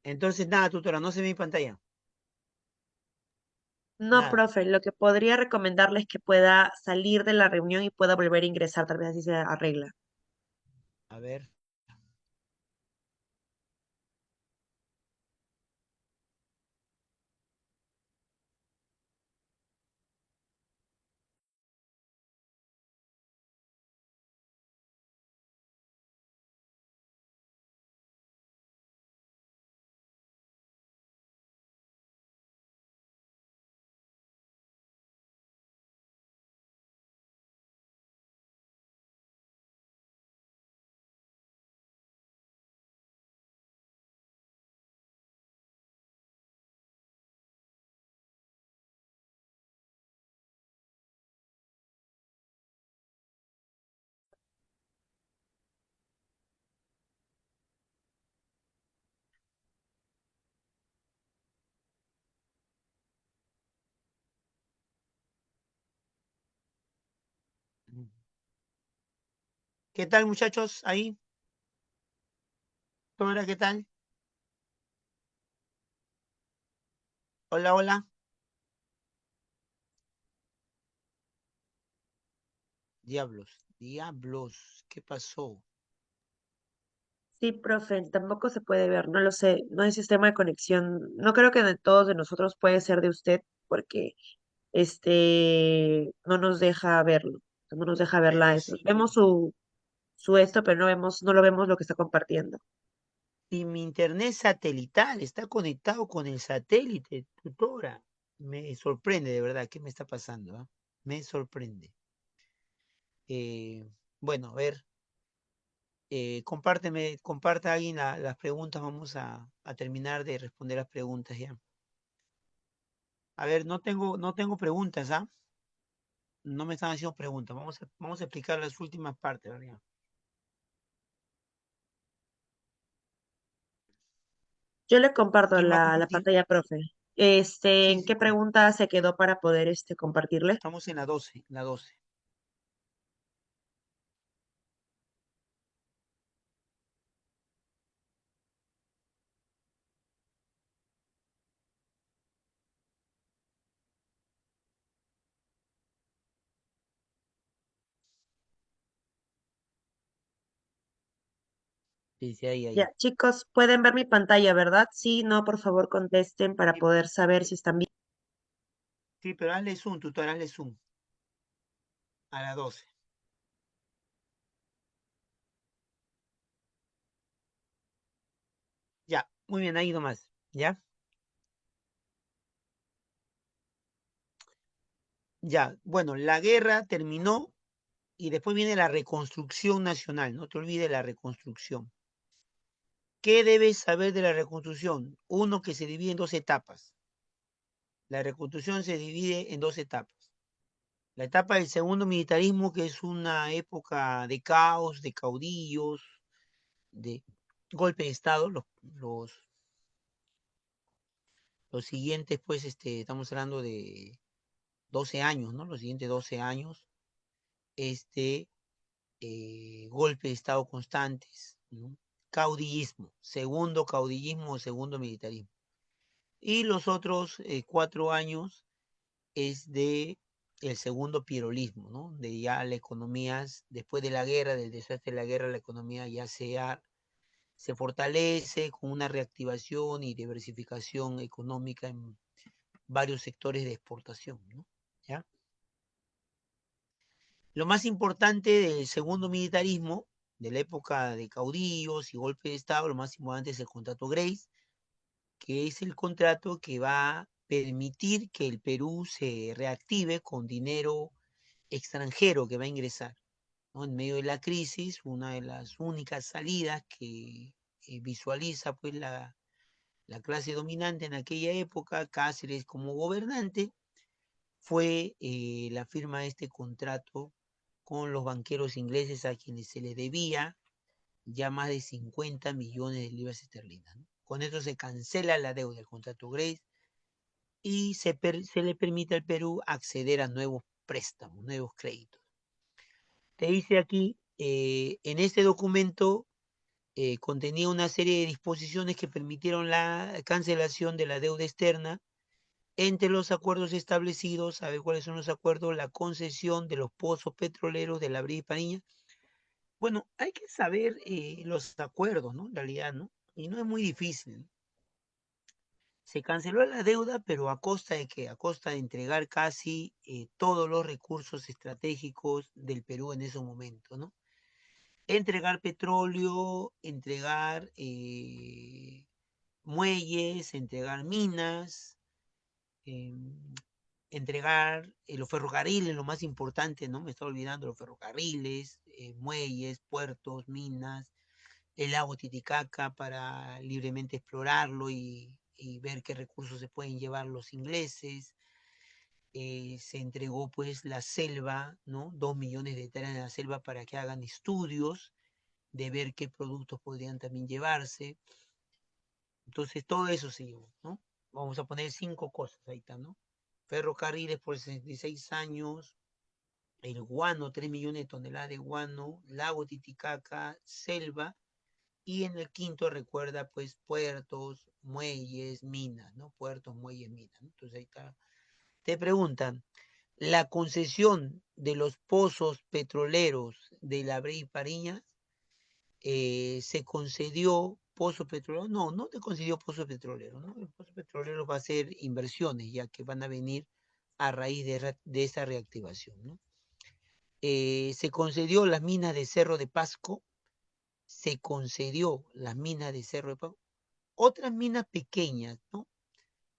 Entonces, nada, tutora, no se ve mi pantalla. No, Nada. profe, lo que podría recomendarle es que pueda salir de la reunión y pueda volver a ingresar, tal vez así se arregla. A ver. ¿Qué tal, muchachos? Ahí. Hola, ¿qué tal? Hola, hola. Diablos, diablos, ¿qué pasó? Sí, profe, tampoco se puede ver, no lo sé, no hay sistema de conexión. No creo que de todos de nosotros puede ser de usted, porque no nos deja verlo, no nos deja verla Pero eso. sí, Vemos su esto, pero no lo vemos lo que está compartiendo. y mi internet satelital está conectado con el satélite, tutora. Me sorprende, de verdad, ¿qué me está pasando? ¿Ah? Me sorprende. Eh, bueno, a ver, comparta alguien las preguntas, vamos a terminar de responder las preguntas ya. A ver, no tengo preguntas, ¿ah? No me están haciendo preguntas, vamos a explicar las últimas partes, ¿verdad? Yo le comparto ¿Quién va a la compartir? pantalla, profe. Sí, ¿En sí, qué sí. pregunta se quedó para poder compartirle? Estamos en la 12, la 12. Sí, sí, Ya, ahí. chicos, pueden ver mi pantalla, ¿verdad? Sí, no, por favor contesten para Sí, poder saber si están bien. sí, pero hazle zoom, tutor, hazle zoom a la 12. Ya, muy bien, ahí nomás. ¿Ya? Ya, bueno, la guerra terminó y después viene la reconstrucción nacional. No te olvides la reconstrucción. ¿Qué debes saber de la reconstrucción? Uno, que se divide en dos etapas. La reconstrucción se divide en dos etapas. La etapa del segundo militarismo, que es una época de caos, de caudillos, de golpe de Estado. Los, los siguientes, pues, estamos hablando de 12 años, ¿no? Los siguientes 12 años, este, golpe de Estado constantes, ¿no? Caudillismo, segundo caudillismo o segundo militarismo. Y los otros 4 años es de el segundo pirolismo, ¿no? De ya la economía, después de la guerra, del desastre de la guerra, la economía ya se fortalece con una reactivación y diversificación económica en varios sectores de exportación, ¿no? ¿Ya? Lo más importante del segundo militarismo, de la época de caudillos y golpe de Estado, lo más importante es el contrato Grace, que es el contrato que va a permitir que el Perú se reactive con dinero extranjero que va a ingresar, ¿no? En medio de la crisis, una de las únicas salidas que visualiza pues la clase dominante en aquella época, Cáceres como gobernante, fue la firma de este contrato con los banqueros ingleses a quienes se les debía ya más de 50 millones de libras esterlinas, ¿no? Con eso se cancela la deuda del contrato Grace y se le permite al Perú acceder a nuevos préstamos, nuevos créditos. Te dice aquí, en este documento contenía una serie de disposiciones que permitieron la cancelación de la deuda externa. Entre los acuerdos establecidos, ¿sabe cuáles son los acuerdos? La concesión de los pozos petroleros de la Brea y Paniña. Bueno, hay que saber los acuerdos, ¿no? En realidad, ¿no? Y no es muy difícil, ¿no? Se canceló la deuda, pero ¿a costa de qué? A costa de entregar casi todos los recursos estratégicos del Perú en ese momento, ¿no? Entregar petróleo, entregar muelles, entregar minas, eh, entregar los ferrocarriles, lo más importante, ¿no? Me estaba olvidando los ferrocarriles, muelles, puertos, minas, el lago Titicaca para libremente explorarlo y ver qué recursos se pueden llevar los ingleses. Se entregó pues la selva, ¿no? 2 millones de hectáreas de la selva para que hagan estudios de ver qué productos podrían también llevarse. Entonces todo eso se llevó, ¿no? Vamos a poner 5 cosas ahí está, ¿no? Ferrocarriles por 66 años, el guano, 3 millones de toneladas de guano, lago Titicaca, selva Y en el quinto recuerda pues puertos, muelles, minas, ¿no? Puertos, muelles, minas, ¿no? Entonces ahí está. Te preguntan, la concesión de los pozos petroleros de la Brea y Pariñas se concedió pozo petrolero. No, no te concedió pozo petrolero, ¿no? El pozo petrolero va a ser inversiones, ya que van a venir a raíz de esa reactivación, ¿no? Se concedió las minas de Cerro de Pasco, se concedió las minas de Cerro de Pasco, otras minas pequeñas, ¿no?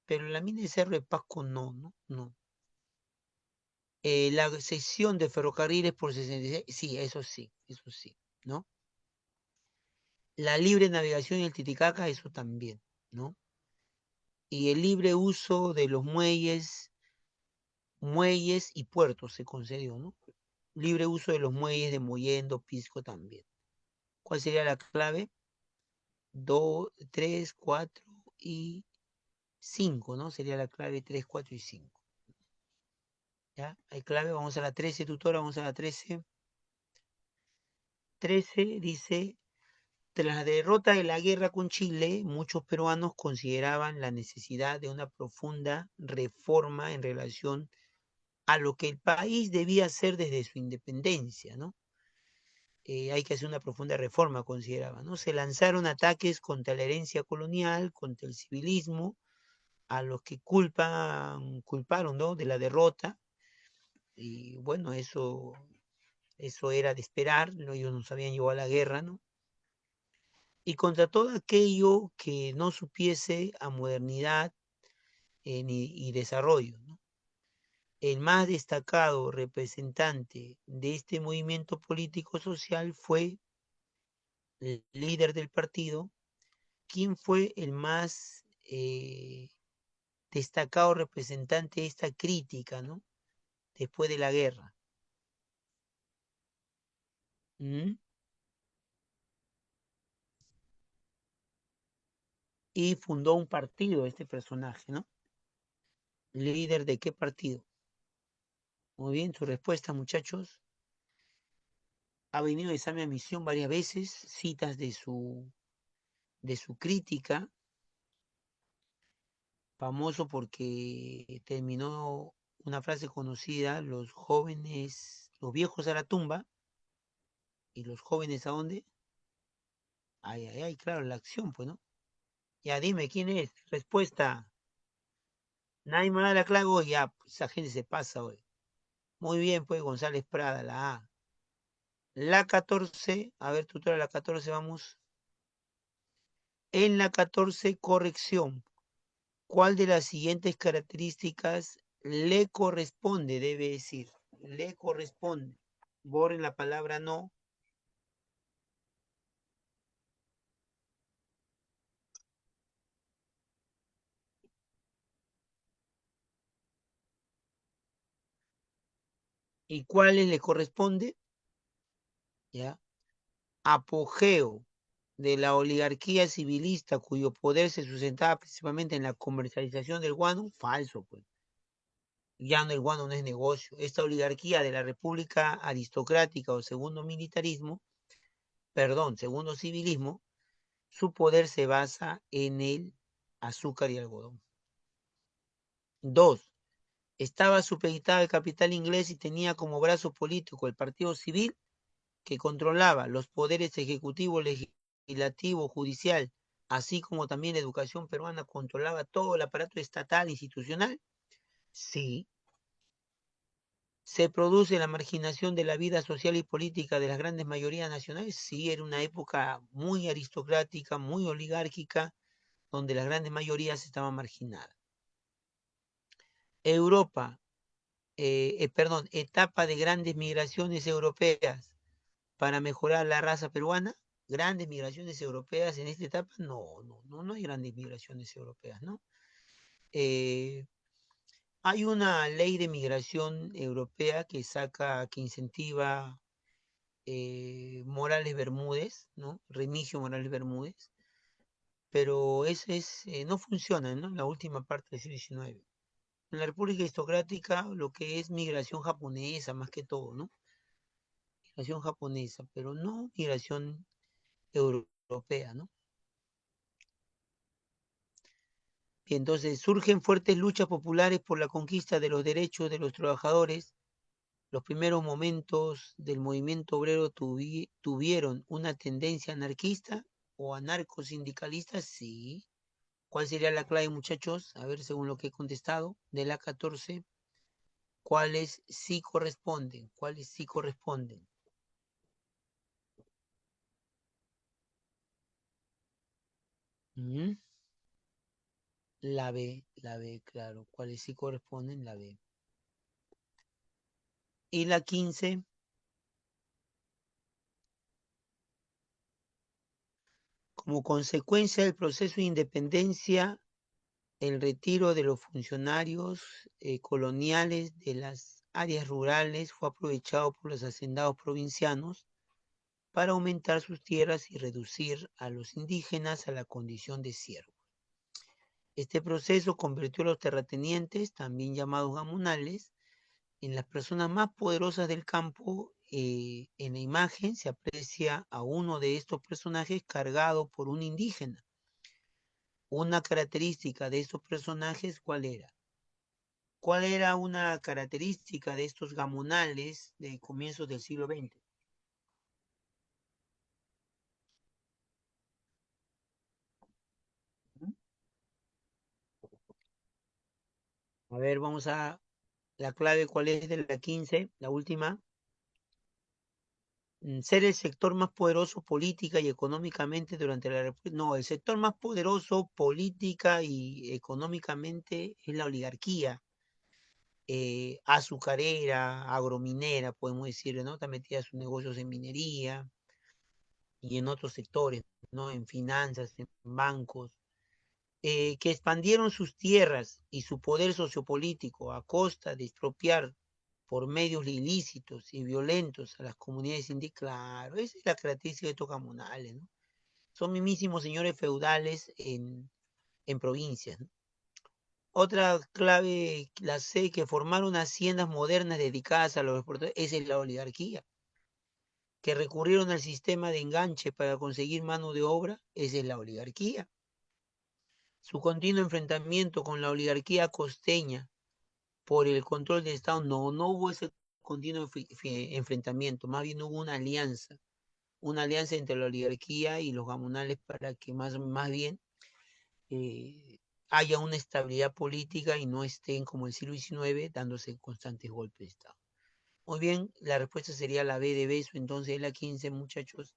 Pero la mina de Cerro de Pasco no, ¿no? No. La cesión de ferrocarriles por 66, eso sí, ¿no? La libre navegación en el Titicaca, eso también, ¿no? Y el libre uso de los muelles y puertos se concedió, ¿no? Libre uso de los muelles de Mollendo, Pisco también. ¿Cuál sería la clave? 2, 3, 4 y 5, ¿no? Sería la clave 3, 4 y 5. ¿Ya? Hay clave, vamos a la 13, tutora, vamos a la 13. 13 dice, tras la derrota de la guerra con Chile, muchos peruanos consideraban la necesidad de una profunda reforma en relación a lo que el país debía hacer desde su independencia, ¿no? Hay que hacer una profunda reforma, consideraba, ¿no? Se lanzaron ataques contra la herencia colonial, contra el civilismo, a los que culparon, ¿no? De la derrota, y bueno, eso era de esperar, ¿no? Ellos nos habían llevado a la guerra, ¿no? Y contra todo aquello que no supiese a modernidad y desarrollo, ¿no? El más destacado representante de este movimiento político social fue el líder del partido. ¿Quién fue el más destacado representante de esta crítica, ¿no? Después de la guerra. ¿Mm? Y fundó un partido este personaje, ¿no? ¿Líder de qué partido? Muy bien, su respuesta, muchachos. Ha venido a examen de admisión varias veces, citas de su crítica, famoso porque terminó una frase conocida, los jóvenes, los viejos a la tumba, y los jóvenes ¿a dónde? Ay, ay, ay, claro, la acción, pues, ¿no? Ya dime, ¿quién es? Respuesta. Nadie me da la clave hoy, ya, pues, esa gente se pasa hoy. Muy bien, pues, González Prada, la A. La 14, a ver, tutora, la 14, vamos. En la 14, corrección. ¿Cuál de las siguientes características le corresponde? Debe decir, le corresponde. Borren la palabra no. ¿Y cuáles le corresponde? ¿Ya? Apogeo de la oligarquía civilista cuyo poder se sustentaba principalmente en la comercialización del guano, falso, pues. Ya no, el guano no es negocio. Esta oligarquía de la república aristocrática o segundo militarismo, perdón, segundo civilismo, su poder se basa en el azúcar y algodón. Dos, estaba supeditada al capital inglés y tenía como brazo político el partido civil que controlaba los poderes ejecutivo, legislativo, judicial, así como también la educación peruana controlaba todo el aparato estatal, institucional. Sí. ¿Se produce la marginación de la vida social y política de las grandes mayorías nacionales? Sí, era una época muy aristocrática, muy oligárquica, donde las grandes mayorías estaban marginadas. Europa, perdón, etapa de grandes migraciones europeas para mejorar la raza peruana. Grandes migraciones europeas en esta etapa, no hay grandes migraciones europeas, ¿no? Eh, Hay una ley de migración europea que incentiva Morales Bermúdez, ¿no? Remigio Morales Bermúdez, pero no funciona, ¿no? En la última parte del siglo XIX. En la República Aristocrática, lo que es migración japonesa, más que todo, ¿no? Migración japonesa, pero no migración europea. europea, ¿no? Y entonces surgen fuertes luchas populares por la conquista de los derechos de los trabajadores. Los primeros momentos del movimiento obrero tuvieron una tendencia anarquista o anarcosindicalista, sí. ¿Cuál sería la clave, muchachos? A ver, según lo que he contestado, de la 14, ¿cuáles sí corresponden? ¿Cuáles sí corresponden? ¿Mm? La B, claro. ¿Cuáles sí corresponden? La B. Y la 15, como consecuencia del proceso de independencia, el retiro de los funcionarios coloniales de las áreas rurales fue aprovechado por los hacendados provincianos para aumentar sus tierras y reducir a los indígenas a la condición de siervos. Este proceso convirtió a los terratenientes, también llamados gamonales, en las personas más poderosas del campo. En la imagen se aprecia a uno de estos personajes cargado por un indígena. Una característica de estos personajes, ¿cuál era? ¿Cuál era una característica de estos gamonales de comienzos del siglo XX? A ver, vamos a la clave, ¿cuál es de la 15? La última. Ser el sector más poderoso política y económicamente durante la República. No, el sector más poderoso política y económicamente es la oligarquía azucarera, agrominera, podemos decirlo, ¿no? Está metida sus negocios en minería y en otros sectores, ¿no? En finanzas, en bancos, que expandieron sus tierras y su poder sociopolítico a costa de expropiar por medios ilícitos y violentos a las comunidades indígenas. Claro, esa es la característica de estos gamonales, ¿no? Son mismísimos señores feudales en provincias, ¿no? Otra clave, la C, que formaron haciendas modernas dedicadas a los exportadores, esa es la oligarquía. Que recurrieron al sistema de enganche para conseguir mano de obra, esa es la oligarquía. Su continuo enfrentamiento con la oligarquía costeña por el control del Estado, no hubo ese continuo enfrentamiento, más bien hubo una alianza entre la oligarquía y los gamonales para que más bien eh, haya una estabilidad política y no estén como el siglo XIX dándose constantes golpes de Estado. Muy bien, la respuesta sería la B de beso, entonces la 15, muchachos.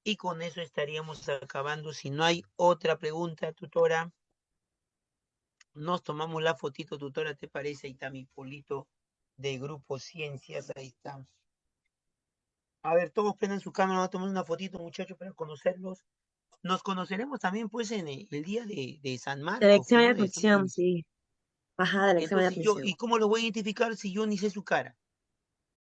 Y con eso estaríamos acabando. Si no hay otra pregunta, tutora, nos tomamos la fotito, tutora, ¿te parece? Ahí está mi polito de Grupo Ciencias, ahí está. A ver, todos prendan su cámara, vamos a tomar una fotito, muchachos, para conocerlos. Nos conoceremos también, pues, en el día de San Del Marcos, pues, examen de ¿no? admisión, sí. Ajá, del examen de Entonces yo, admisión. ¿y cómo lo voy a identificar si yo ni sé su cara?